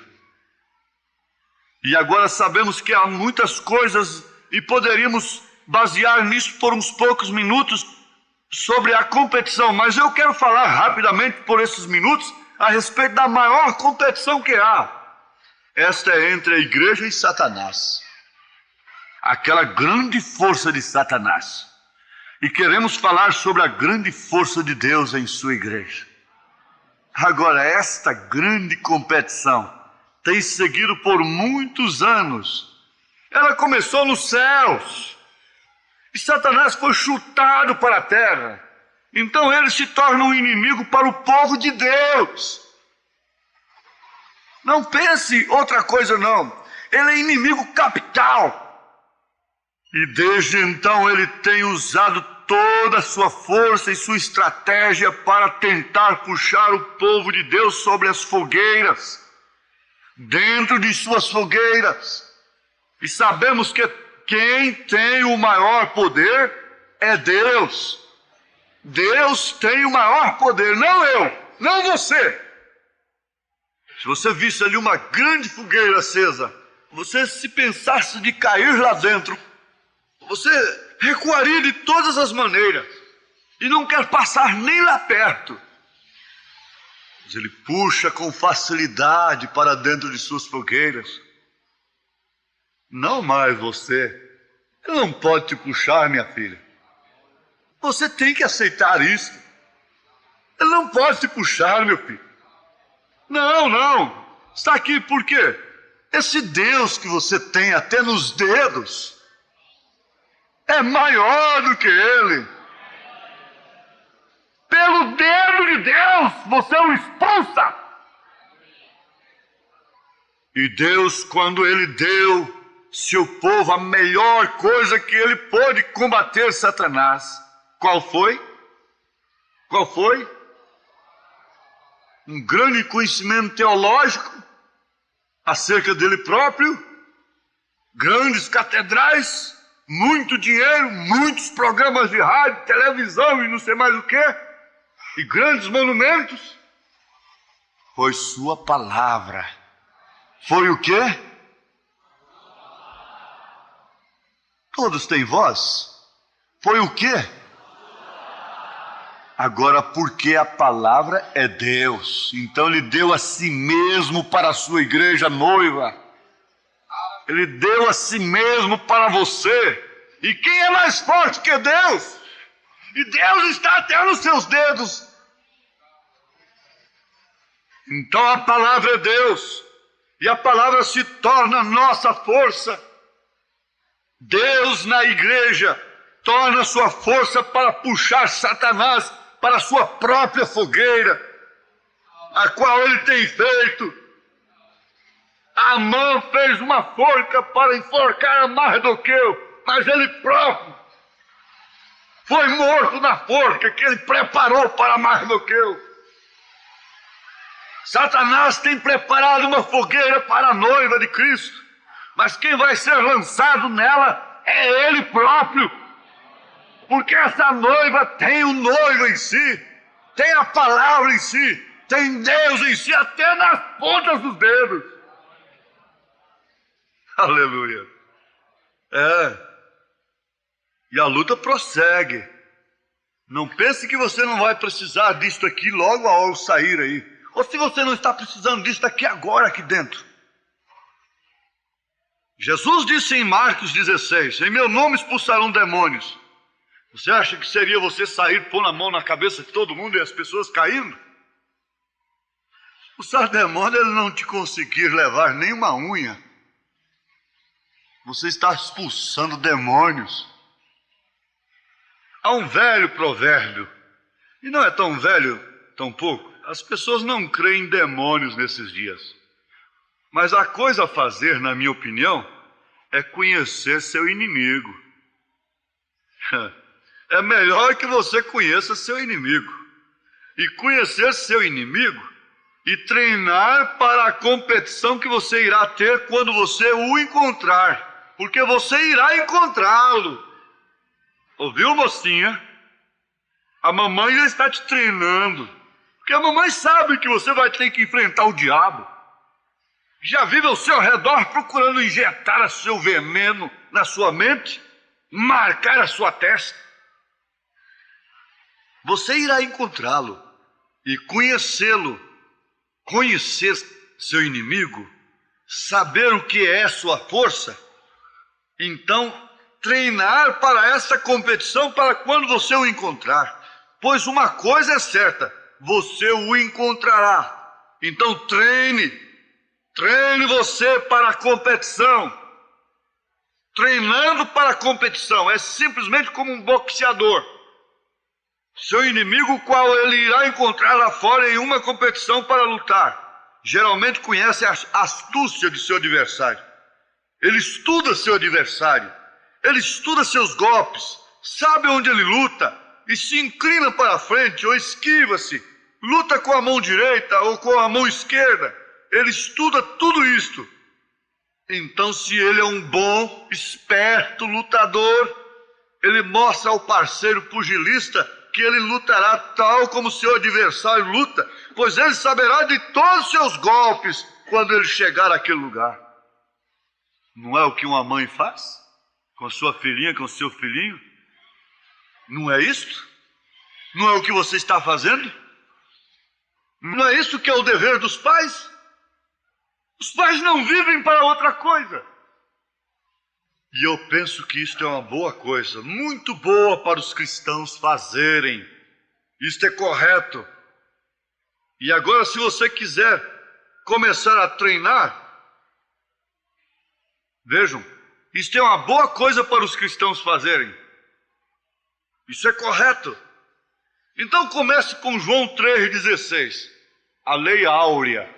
E agora sabemos que há muitas coisas e poderíamos basear nisso por uns poucos minutos sobre a competição, mas eu quero falar rapidamente por esses minutos a respeito da maior competição que há. Esta é entre a igreja e Satanás. Aquela grande força de Satanás. E queremos falar sobre a grande força de Deus em sua igreja. Agora, esta grande competição tem seguido por muitos anos. Ela começou nos céus. E Satanás foi chutado para a terra. Então ele se torna um inimigo para o povo de Deus. Não pense outra coisa não. Ele é inimigo capital. E desde então ele tem usado toda a sua força e sua estratégia para tentar puxar o povo de Deus sobre as fogueiras. Dentro de suas fogueiras. E sabemos que quem tem o maior poder é Deus. Deus tem o maior poder, não eu, não você. Se você visse ali uma grande fogueira acesa, você, se pensasse de cair lá dentro, você recuaria de todas as maneiras e não quer passar nem lá perto. Mas ele puxa com facilidade para dentro de suas fogueiras. Não mais você. Ele não pode te puxar, minha filha. Você tem que aceitar isso. Ele não pode te puxar, meu filho. Não. Está aqui por quê? Esse Deus que você tem até nos dedos é maior do que ele. Pelo dedo de Deus, você o expulsa. E Deus, quando ele deu seu povo a melhor coisa que ele pôde combater Satanás, qual foi? Qual foi? Um grande conhecimento teológico acerca dele próprio, grandes catedrais, muito dinheiro, muitos programas de rádio, televisão e não sei mais o que, e grandes monumentos. Foi sua palavra. Foi o quê? Todos têm voz? Foi o quê? Agora, porque a palavra é Deus, então ele deu a si mesmo para a sua igreja noiva. Ele deu a si mesmo para você. E quem é mais forte que Deus? E Deus está até nos seus dedos. Então a palavra é Deus. E a palavra se torna nossa força. Deus na igreja torna sua força para puxar Satanás para a sua própria fogueira, a qual ele tem feito. Amã fez uma forca para enforcar a Mardoqueu, mas ele próprio foi morto na forca que ele preparou para Mardoqueu. Satanás tem preparado uma fogueira para a noiva de Cristo, mas quem vai ser lançado nela é ele próprio, porque essa noiva tem o noivo em si, tem a palavra em si, tem Deus em si, até nas pontas dos dedos. Aleluia. E a luta prossegue. Não pense que você não vai precisar disto aqui logo ao sair aí. Ou se você não está precisando disto aqui agora, aqui dentro. Jesus disse em Marcos 16, em meu nome expulsarão demônios. Você acha que seria você sair, pôr a mão na cabeça de todo mundo e as pessoas caindo? Expulsar demônio é não te conseguir levar nem uma unha. Você está expulsando demônios. Há um velho provérbio, e não é tão velho, tão pouco. As pessoas não creem em demônios nesses dias. Mas a coisa a fazer, na minha opinião, é conhecer seu inimigo. É melhor que você conheça seu inimigo. E conhecer seu inimigo e treinar para a competição que você irá ter quando você o encontrar. Porque você irá encontrá-lo. Ouviu, mocinha? A mamãe já está te treinando. Porque a mamãe sabe que você vai ter que enfrentar o diabo. Já vive ao seu redor procurando injetar seu veneno na sua mente, marcar a sua testa. Você irá encontrá-lo e conhecê-lo, conhecer seu inimigo, saber o que é sua força. Então, treinar para essa competição para quando você o encontrar. Pois uma coisa é certa, você o encontrará. Então treine você para a competição. Treinando para a competição é simplesmente como um boxeador. Seu inimigo, o qual ele irá encontrar lá fora em uma competição para lutar, geralmente conhece a astúcia de seu adversário. Ele estuda seu adversário, ele estuda seus golpes, sabe onde ele luta e se inclina para a frente ou esquiva-se, luta com a mão direita ou com a mão esquerda. Ele estuda tudo isto. Então, se ele é um bom, esperto lutador, ele mostra ao parceiro pugilista que ele lutará tal como seu adversário luta, pois ele saberá de todos os seus golpes quando ele chegar àquele lugar. Não é o que uma mãe faz com sua filhinha, com seu filhinho? Não é isto? Não é o que você está fazendo? Não é isso que é o dever dos pais? Os pais não vivem para outra coisa. E eu penso que isto é uma boa coisa, muito boa para os cristãos fazerem. Isto é correto. E agora, se você quiser começar a treinar, vejam, isto é uma boa coisa para os cristãos fazerem. Isso é correto. Então comece com João 3,16, a lei áurea.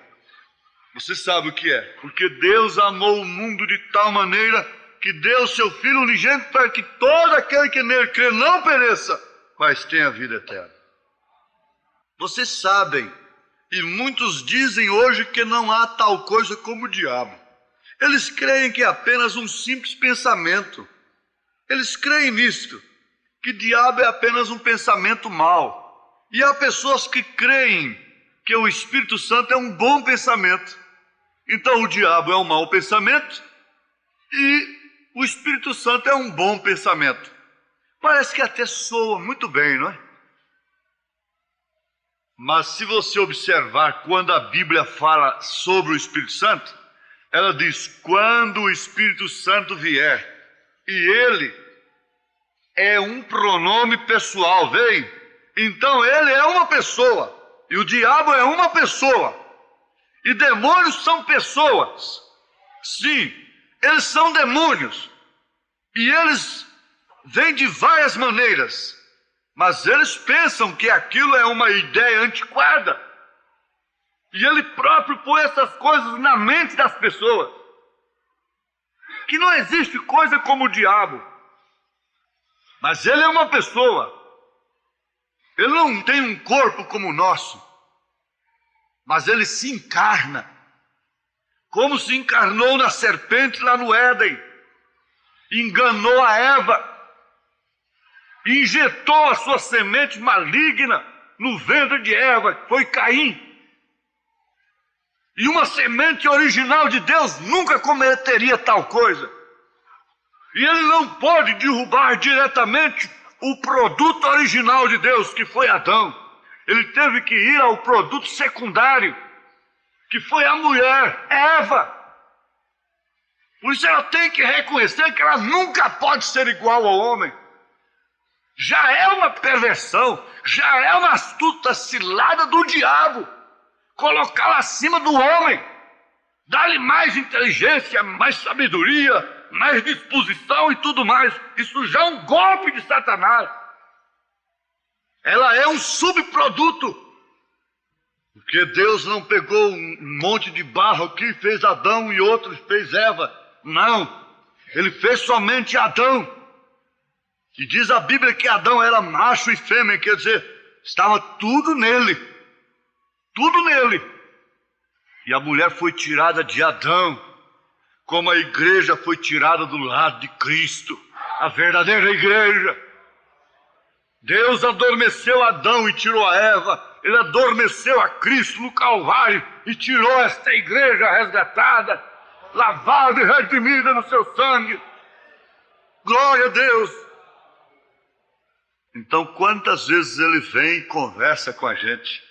Você sabe o que é? Porque Deus amou o mundo de tal maneira que deu seu Filho unigênito para que todo aquele que nele crê não pereça, mas tenha vida eterna. Vocês sabem, e muitos dizem hoje que não há tal coisa como o diabo. Eles creem que é apenas um simples pensamento. Eles creem nisto, que diabo é apenas um pensamento mau. E há pessoas que creem que o Espírito Santo é um bom pensamento. Então o diabo é um mau pensamento e o Espírito Santo é um bom pensamento. Parece que até soa muito bem, não é? Mas se você observar quando a Bíblia fala sobre o Espírito Santo, ela diz, quando o Espírito Santo vier, e ele é um pronome pessoal, vem? Então ele é uma pessoa, e o diabo é uma pessoa. E demônios são pessoas. Sim, eles são demônios. E eles vêm de várias maneiras. Mas eles pensam que aquilo é uma ideia antiquada. E ele próprio põe essas coisas na mente das pessoas. Que não existe coisa como o diabo. Mas ele é uma pessoa. Ele não tem um corpo como o nosso. Mas ele se encarna. Como se encarnou na serpente lá no Éden. Enganou a Eva. Injetou a sua semente maligna no ventre de Eva, que foi Caim. E uma semente original de Deus nunca cometeria tal coisa. E ele não pode derrubar diretamente o produto original de Deus, que foi Adão. Ele teve que ir ao produto secundário, que foi a mulher, Eva. Por isso ela tem que reconhecer que ela nunca pode ser igual ao homem. Já é uma perversão, já é uma astuta cilada do diabo. Colocá-la acima do homem, dar-lhe mais inteligência, mais sabedoria, mais disposição e tudo mais. Isso já é um golpe de Satanás. Ela é um subproduto. Porque Deus não pegou um monte de barro aqui e fez Adão e outros fez Eva. Não, ele fez somente Adão. E diz a Bíblia que Adão era macho e fêmea, quer dizer, estava tudo nele. Tudo nele. E a mulher foi tirada de Adão, como a igreja foi tirada do lado de Cristo, a verdadeira igreja. Deus adormeceu Adão e tirou a Eva. Ele adormeceu a Cristo no Calvário e tirou esta igreja resgatada, lavada e redimida no seu sangue. Glória a Deus. Então, quantas vezes ele vem e conversa com a gente,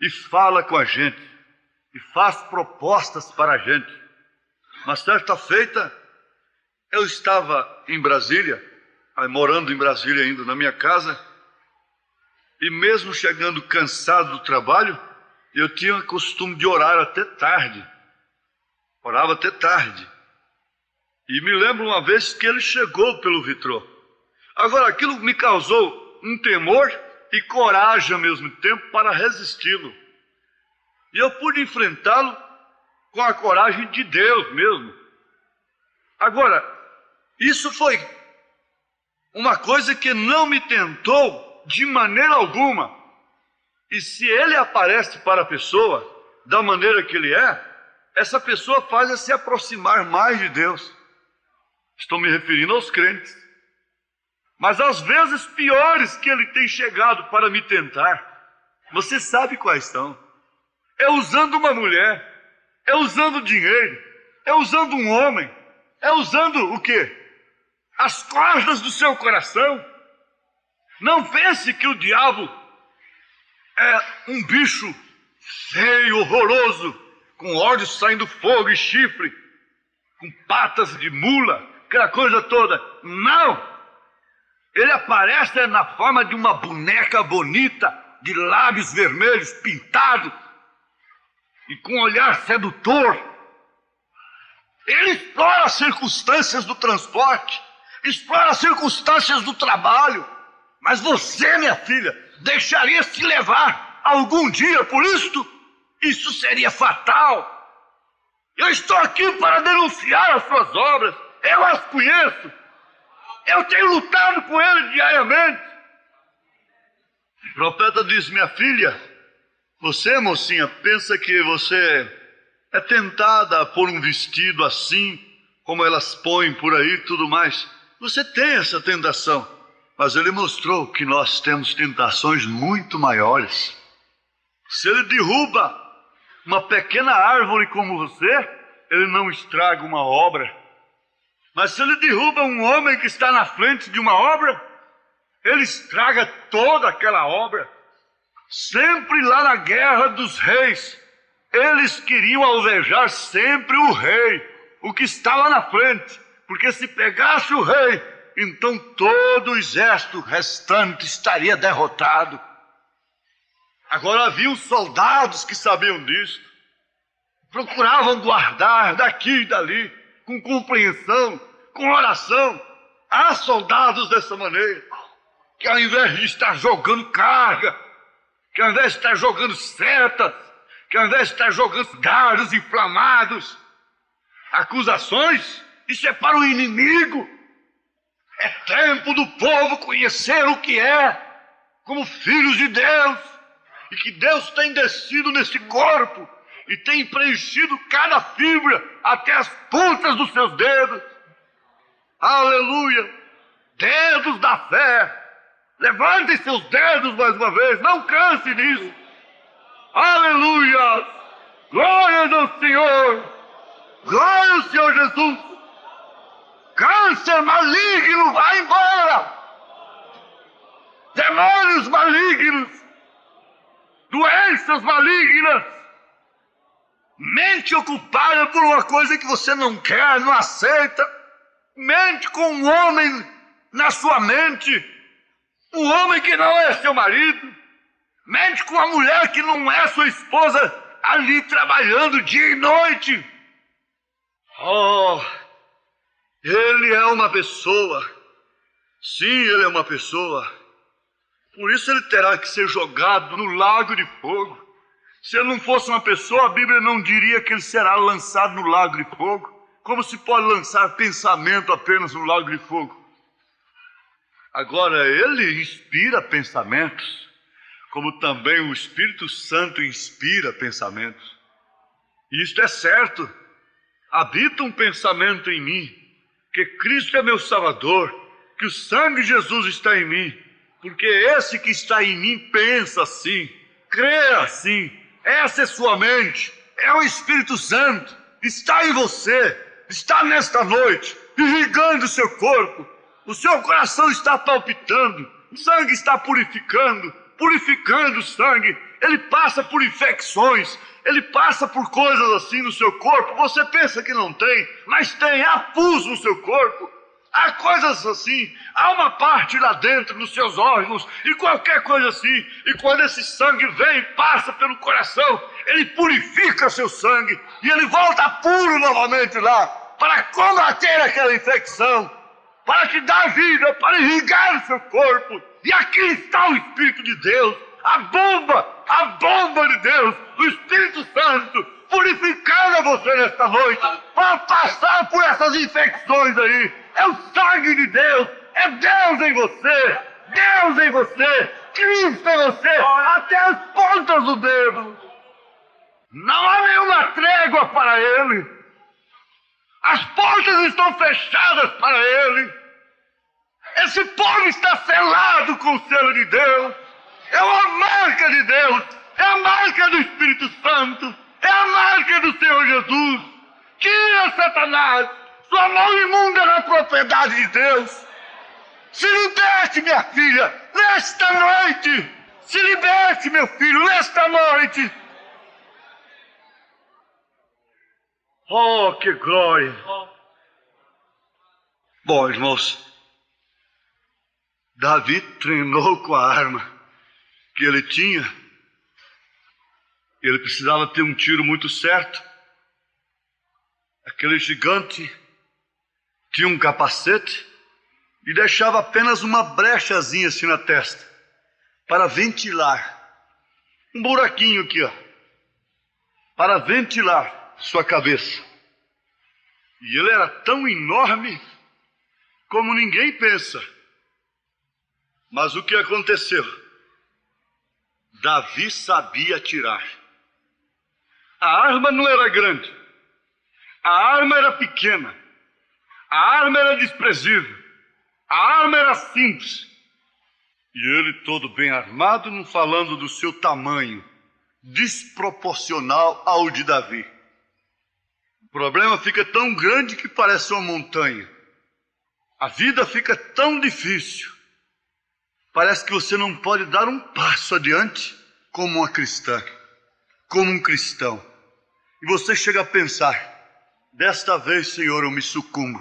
e fala com a gente, e faz propostas para a gente. Mas certa feita, eu estava em Brasília, morando em Brasília ainda na minha casa, e mesmo chegando cansado do trabalho, eu tinha o costume de orar até tarde. Orava até tarde. E me lembro uma vez que ele chegou pelo vitrô. Agora, aquilo me causou um temor e coragem ao mesmo tempo para resisti-lo. E eu pude enfrentá-lo com a coragem de Deus mesmo. Agora, isso foi uma coisa que não me tentou de maneira alguma. E se ele aparece para a pessoa da maneira que ele é, essa pessoa faz a se aproximar mais de Deus. Estou me referindo aos crentes. Mas às vezes piores que ele tem chegado para me tentar, você sabe quais são. É usando uma mulher, é usando dinheiro, é usando um homem, é usando o quê? As cordas do seu coração. Não pense que o diabo é um bicho feio, horroroso, com olhos saindo fogo e chifre, com patas de mula, aquela coisa toda. Não! Ele aparece na forma de uma boneca bonita, de lábios vermelhos pintados, e com um olhar sedutor. Ele explora as circunstâncias do transporte, explora as circunstâncias do trabalho. Mas você, minha filha, deixaria se levar algum dia por isto? Isso seria fatal. Eu estou aqui para denunciar as suas obras. Eu as conheço. Eu tenho lutado com ele diariamente. O profeta diz: minha filha, você, mocinha, pensa que você é tentada por um vestido assim, como elas põem por aí e tudo mais. Você tem essa tentação. Mas ele mostrou que nós temos tentações muito maiores. Se ele derruba uma pequena árvore como você, ele não estraga uma obra. Mas se ele derruba um homem que está na frente de uma obra, ele estraga toda aquela obra. Sempre lá na guerra dos reis, eles queriam alvejar sempre o rei, o que estava na frente. Porque se pegasse o rei, então todo o exército restante estaria derrotado. Agora havia os soldados que sabiam disso. procuravam guardar daqui e dali, com compreensão, com oração. Há soldados dessa maneira, que ao invés de estar jogando carga, que ao invés de estar jogando setas, que ao invés de estar jogando dardos inflamados, acusações, isso é para o inimigo. É tempo do povo conhecer o que é, como filhos de Deus, e que Deus tem descido nesse corpo e tem preenchido cada fibra até as pontas dos seus dedos. Aleluia! Dedos da fé. Levantem seus dedos mais uma vez, não canse nisso. Aleluia! Glórias ao Senhor! Glória ao Senhor Jesus! Câncer maligno, vai embora! Demônios malignos, doenças malignas, mente ocupada por uma coisa que você não quer, não aceita, mente com um homem na sua mente, um homem que não é seu marido, mente com uma mulher que não é sua esposa, ali trabalhando dia e noite. Oh, ele é uma pessoa, sim, ele é uma pessoa. Por isso ele terá que ser jogado no lago de fogo. Se ele não fosse uma pessoa, a Bíblia não diria que ele será lançado no lago de fogo. Como se pode lançar pensamento apenas no lago de fogo? Agora, ele inspira pensamentos, como também o Espírito Santo inspira pensamentos. E isto é certo. Habita um pensamento em mim, que Cristo é meu Salvador, que o sangue de Jesus está em mim. Porque esse que está em mim pensa assim, crê assim, essa é sua mente, é o Espírito Santo, está em você, está nesta noite, irrigando o seu corpo, o seu coração está palpitando, o sangue está purificando o sangue, ele passa por infecções, ele passa por coisas assim no seu corpo, você pensa que não tem, mas tem, há pus no seu corpo. Há coisas assim, há uma parte lá dentro nos seus órgãos e qualquer coisa assim. E quando esse sangue vem e passa pelo coração, ele purifica seu sangue e ele volta puro novamente lá para combater aquela infecção, para te dar vida, para irrigar o seu corpo. E aqui está o Espírito de Deus, a bomba de Deus, o Espírito Santo, purificando você nesta noite, para passar por essas infecções aí. É o sangue de Deus, é Deus em você, Cristo em você, até as pontas do dedo. Não há nenhuma trégua para Ele. As portas estão fechadas para Ele. Esse povo está selado com o selo de Deus. É uma marca de Deus, é a marca do Espírito Santo, é a marca do Senhor Jesus. Tira, Satanás, sua mão imunda na propriedade de Deus. Se liberte, minha filha, nesta noite. Se liberte, meu filho, nesta noite. Oh, que glória. Bom, irmãos, Davi treinou com a arma que ele tinha. Ele precisava ter um tiro muito certo. Aquele gigante tinha um capacete e deixava apenas uma brechazinha assim na testa para ventilar, um buraquinho aqui, ó, para ventilar sua cabeça. E ele era tão enorme como ninguém pensa. Mas o que aconteceu? Davi sabia atirar. A arma não era grande, a arma era pequena, a arma era desprezível, a arma era simples. E ele, todo bem armado, não falando do seu tamanho, desproporcional ao de Davi. O problema fica tão grande que parece uma montanha. A vida fica tão difícil. Parece que você não pode dar um passo adiante como uma cristã, como um cristão. E você chega a pensar, desta vez, Senhor, eu me sucumbo.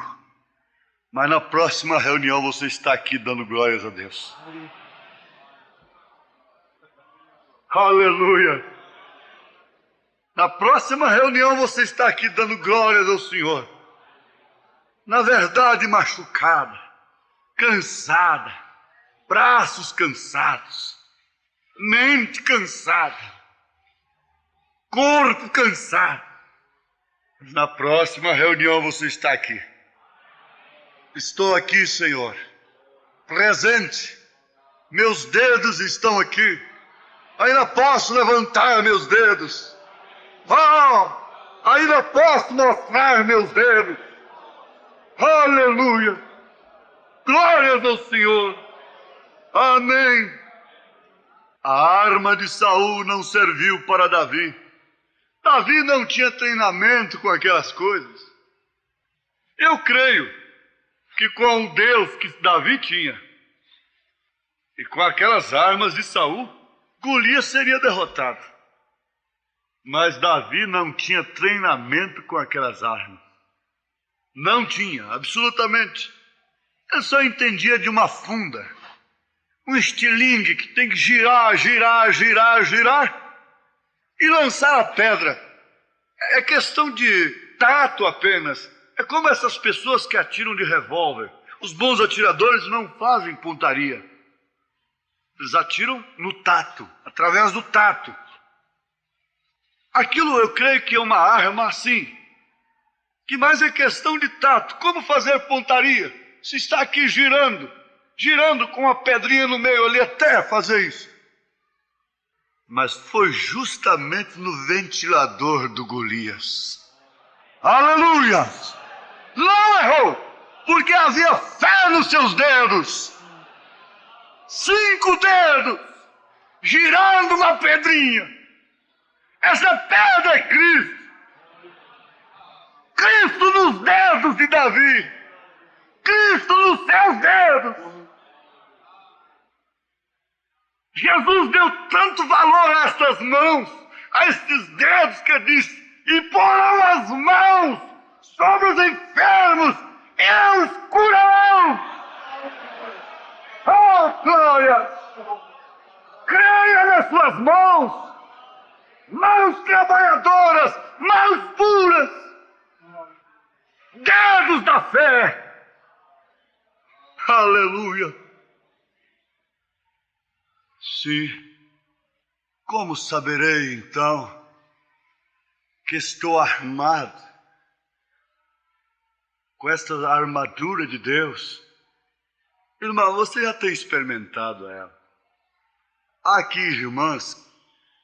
Mas na próxima reunião você está aqui dando glórias a Deus. Aleluia! Na próxima reunião você está aqui dando glórias ao Senhor. Na verdade, machucada, cansada, braços cansados, mente cansada, corpo cansado. Na próxima reunião você está aqui. Estou aqui, Senhor, presente. Meus dedos estão aqui. Ainda posso levantar meus dedos. Ainda posso mostrar meus dedos. Aleluia. Glórias ao Senhor. Amém. A arma de Saul não serviu para Davi. Davi não tinha treinamento com aquelas coisas. Eu creio que com o Deus que Davi tinha e com aquelas armas de Saul, Golias seria derrotado. Mas Davi não tinha treinamento com aquelas armas. Não tinha, absolutamente. Ele só entendia de uma funda, um estilingue que tem que girar, girar, girar, girar e lançar a pedra. É questão de tato apenas. É como essas pessoas que atiram de revólver. Os bons atiradores não fazem pontaria. Eles atiram no tato, através do tato. Aquilo eu creio que é uma arma assim, que mais é questão de tato. Como fazer pontaria? Se está aqui girando, girando com a pedrinha no meio ali até fazer isso. Mas foi justamente no ventilador do Golias. Aleluia! Não errou, porque havia fé nos seus dedos. 5 dedos, girando uma pedrinha. Essa pedra é Cristo. Cristo nos dedos de Davi. Cristo nos seus dedos. Jesus deu tanto valor a estas mãos, a estes dedos, que disse: e porão as mãos sobre os enfermos e os curarão. Oh, glória! Creia nas suas mãos, mãos trabalhadoras, mãos puras, dedos da fé. Aleluia! Sim, como saberei então que estou armado com esta armadura de Deus? Irmão, você já tem experimentado ela. Há aqui irmãs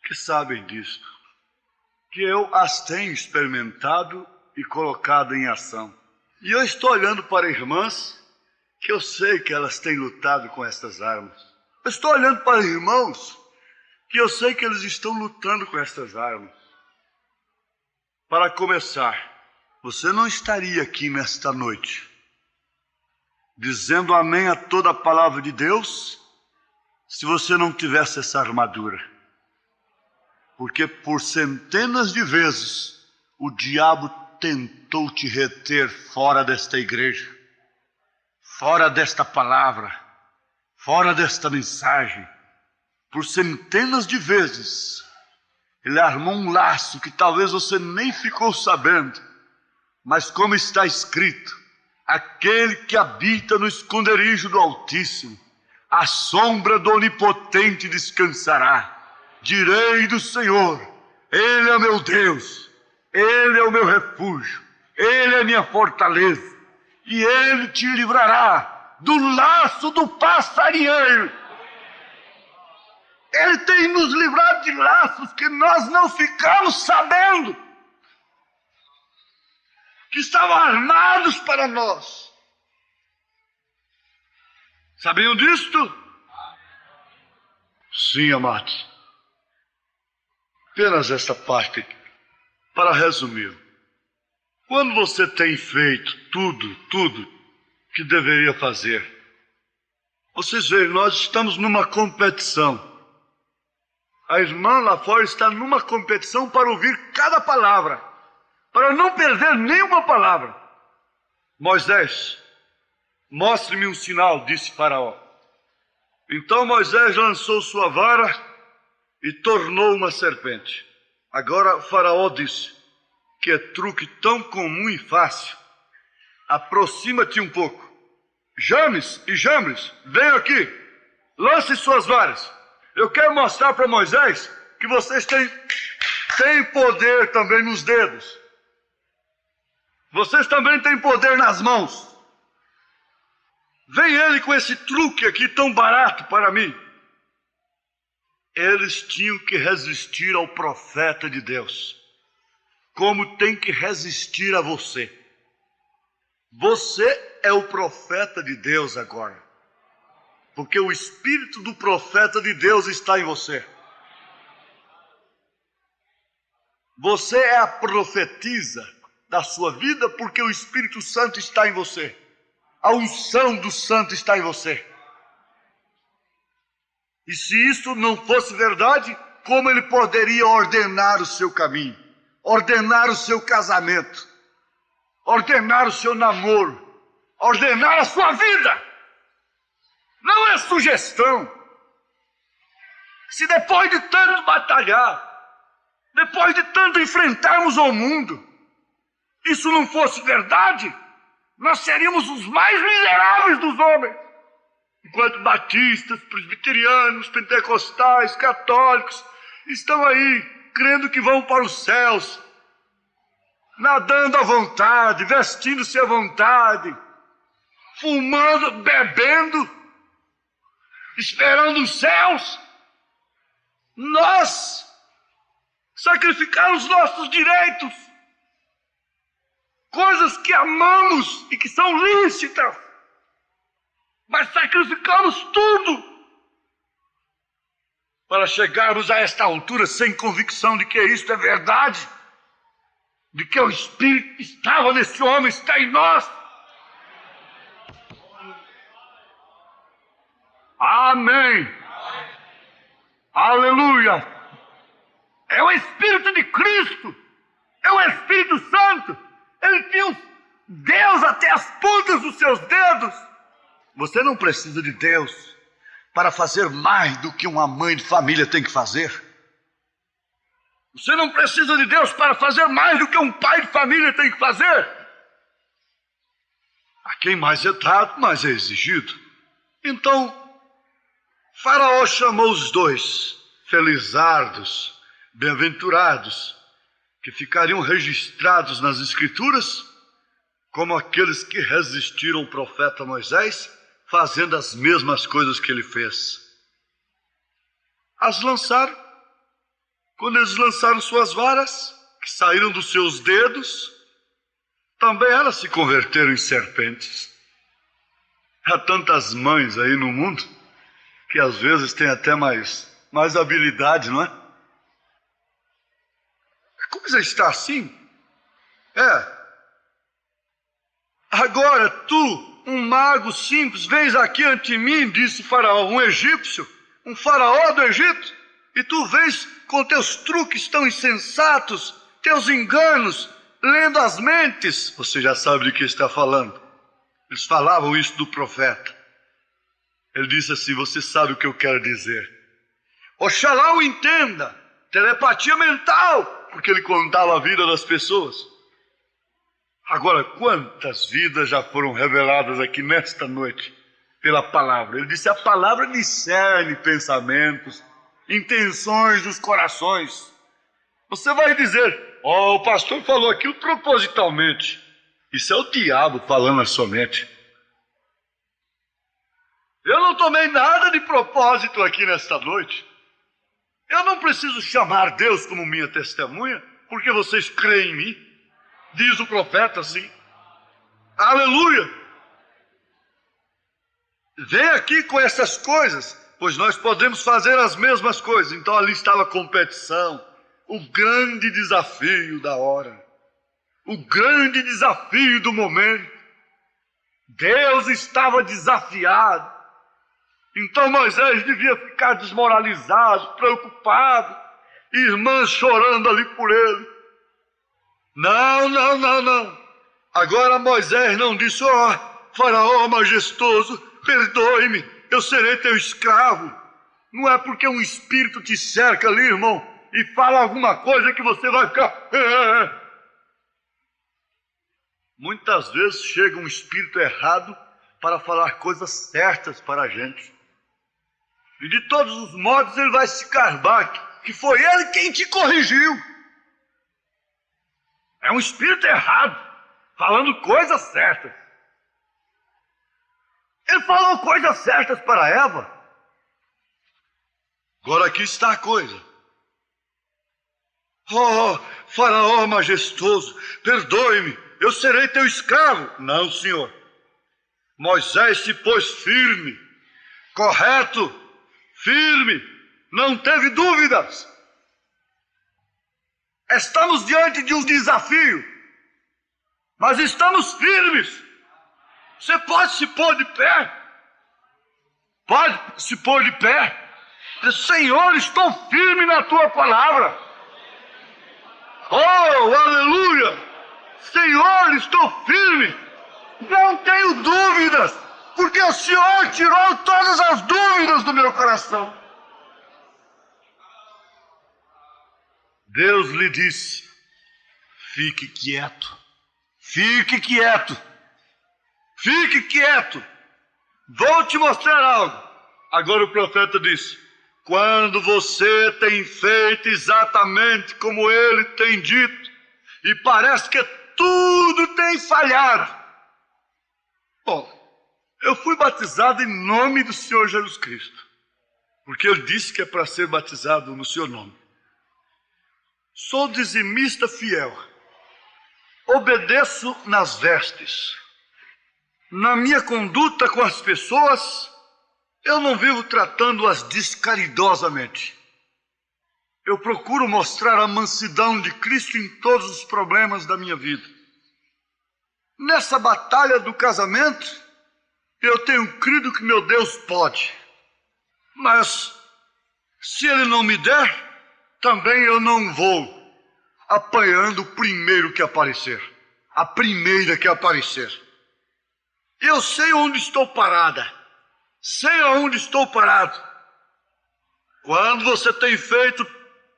que sabem disso, que eu as tenho experimentado e colocado em ação. E eu estou olhando para irmãs que eu sei que elas têm lutado com estas armas. Eu estou olhando para irmãos que eu sei que eles estão lutando com estas armas. Para começar, você não estaria aqui nesta noite dizendo amém a toda a palavra de Deus se você não tivesse essa armadura. Porque por centenas de vezes o diabo tentou te reter fora desta igreja, fora desta palavra, fora desta mensagem. Por centenas de vezes ele armou um laço que talvez você nem ficou sabendo, mas como está escrito: aquele que habita no esconderijo do Altíssimo, à sombra do Onipotente descansará. Direi do Senhor: Ele é meu Deus, Ele é o meu refúgio, Ele é minha fortaleza, e Ele te livrará do laço do passarinheiro. Ele tem nos livrado de laços que nós não ficamos sabendo, que estavam armados para nós. Sabiam disto? Sim, amados. Apenas esta parte aqui, para resumir. Quando você tem feito tudo que deveria fazer, vocês veem, nós estamos numa competição. A irmã lá fora está numa competição para ouvir cada palavra, para não perder nenhuma palavra. Moisés, mostre-me um sinal, disse Faraó. Então Moisés lançou sua vara e tornou uma serpente. Agora Faraó disse que é truque tão comum e fácil. Aproxima-te um pouco. James e Jambres, venham aqui. Lance suas varas. Eu quero mostrar para Moisés que vocês têm poder também nos dedos. Vocês também têm poder nas mãos. Vem ele com esse truque aqui tão barato para mim. Eles tinham que resistir ao profeta de Deus, como tem que resistir a você. Você é o profeta de Deus agora, porque o espírito do profeta de Deus está em você. Você é a profetisa da sua vida, porque o Espírito Santo está em você. A unção do Santo está em você. E se isso não fosse verdade, como ele poderia ordenar o seu caminho, ordenar o seu casamento, ordenar o seu namoro, ordenar a sua vida? Não é sugestão. Se depois de tanto batalhar, depois de tanto enfrentarmos o mundo, isso não fosse verdade, nós seríamos os mais miseráveis dos homens. Enquanto batistas, presbiterianos, pentecostais, católicos estão aí crendo que vão para os céus, nadando à vontade, vestindo-se à vontade, fumando, bebendo, esperando os céus. Nós sacrificamos os nossos direitos, coisas que amamos e que são lícitas, mas sacrificamos tudo para chegarmos a esta altura sem convicção de que isto é verdade, de que o Espírito estava nesse homem, está em nós. Amém. Aleluia. É o Espírito de Cristo, é o Espírito Santo. Ele tinha Deus até as pontas dos seus dedos. Você não precisa de Deus para fazer mais do que uma mãe de família tem que fazer. Você não precisa de Deus para fazer mais do que um pai de família tem que fazer. A quem mais é dado, mais é exigido. Então, Faraó chamou os dois, felizardos, bem-aventurados, que ficariam registrados nas Escrituras como aqueles que resistiram ao profeta Moisés, fazendo as mesmas coisas que ele fez. As lançaram. Quando eles lançaram suas varas, que saíram dos seus dedos, também elas se converteram em serpentes. Há tantas mães aí no mundo que às vezes têm até mais habilidade, não é? A coisa está assim. Agora tu, um mago simples, vens aqui ante mim, disse Faraó, um egípcio, um faraó do Egito, e tu vens com teus truques tão insensatos, teus enganos, lendo as mentes. Você já sabe de que está falando. Eles falavam isso do profeta. Ele disse assim: você sabe o que eu quero dizer. Oxalá o entenda. Telepatia mental, porque ele contava a vida das pessoas. Agora, quantas vidas já foram reveladas aqui nesta noite pela palavra? Ele disse: a palavra discerne pensamentos, intenções dos corações. Você vai dizer: o pastor falou aquilo propositalmente. Isso é o diabo falando na sua mente. Eu não tomei nada de propósito aqui nesta noite. Eu não preciso chamar Deus como minha testemunha, porque vocês creem em mim. Diz o profeta assim. Aleluia! Vem aqui com essas coisas, pois nós podemos fazer as mesmas coisas. Então ali estava a competição, o grande desafio da hora, o grande desafio do momento. Deus estava desafiado. Então Moisés devia ficar desmoralizado, preocupado, irmãs chorando ali por ele. Não. Agora Moisés não disse: Faraó majestoso, perdoe-me, eu serei teu escravo. Não é porque um espírito te cerca ali, irmão, e fala alguma coisa que você vai ficar... Muitas vezes chega um espírito errado para falar coisas certas para a gente. E de todos os modos ele vai se garbar que foi ele quem te corrigiu. É um espírito errado, falando coisas certas. Ele falou coisas certas para Eva. Agora aqui está a coisa. Oh, Faraó majestoso, perdoe-me, eu serei teu escravo. Não, senhor. Moisés se pôs firme, correto, firme, não teve dúvidas. Estamos diante de um desafio, mas estamos firmes. Você pode se pôr de pé? Pode se pôr de pé? Senhor, estou firme na tua palavra. Oh, aleluia! Senhor, estou firme. Não tenho dúvidas, porque o Senhor tirou todas as dúvidas do meu coração. Deus lhe disse: fique quieto, fique quieto, fique quieto. Vou te mostrar algo. Agora o profeta disse: quando você tem feito exatamente como ele tem dito, e parece que tudo tem falhado. Bom, eu fui batizado em nome do Senhor Jesus Cristo, porque ele disse que é para ser batizado no seu nome. Sou dizimista fiel, obedeço nas vestes. Na minha conduta com as pessoas, eu não vivo tratando-as descaridosamente. Eu procuro mostrar a mansidão de Cristo em todos os problemas da minha vida. Nessa batalha do casamento, eu tenho crido que meu Deus pode. Mas, se Ele não me der, também eu não vou apanhando o primeiro que aparecer. A primeira que aparecer. Eu sei onde estou parada. Sei aonde estou parado. Quando você tem feito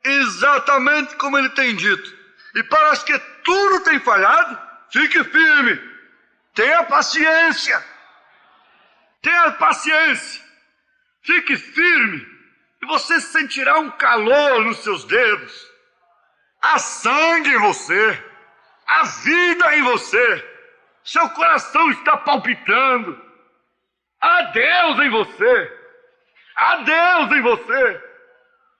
exatamente como Ele tem dito, e parece que tudo tem falhado, fique firme. Tenha paciência. Tenha paciência. Fique firme. E você sentirá um calor nos seus dedos. Há sangue em você. Há vida em você. Seu coração está palpitando. Há Deus em você. Há Deus em você.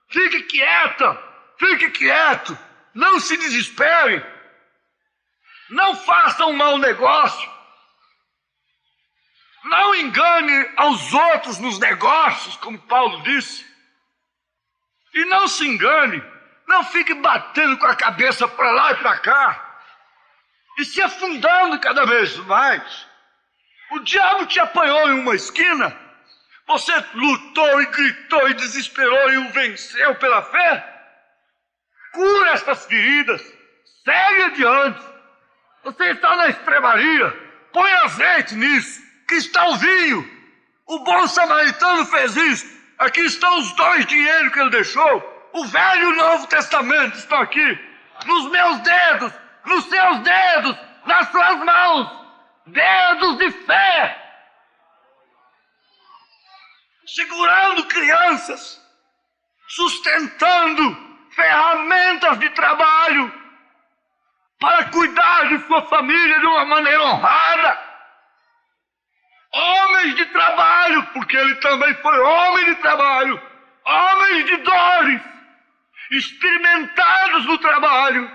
Fique quieta. Fique quieto. Não se desespere. Não faça um mau negócio. Não engane aos outros nos negócios, como Paulo disse. E não se engane. Não fique batendo com a cabeça para lá e para cá. E se afundando cada vez mais. O diabo te apanhou em uma esquina. Você lutou e gritou e desesperou e o venceu pela fé. Cura estas feridas. Segue adiante. Você está na estrebaria. Põe azeite nisso. Aqui está o vinho. O bom samaritano fez isso. Aqui estão os 2 dinheiros que ele deixou. O Velho e o Novo Testamento estão aqui. Nos meus dedos. Nos seus dedos. Nas suas mãos. Dedos de fé. Segurando crianças. Sustentando ferramentas de trabalho. Para cuidar de sua família de uma maneira honrada. Homens de trabalho, porque ele também foi homem de trabalho. Homens de dores, experimentados no trabalho.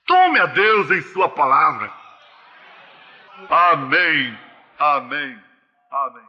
Tome a Deus em sua palavra. Amém, amém, amém.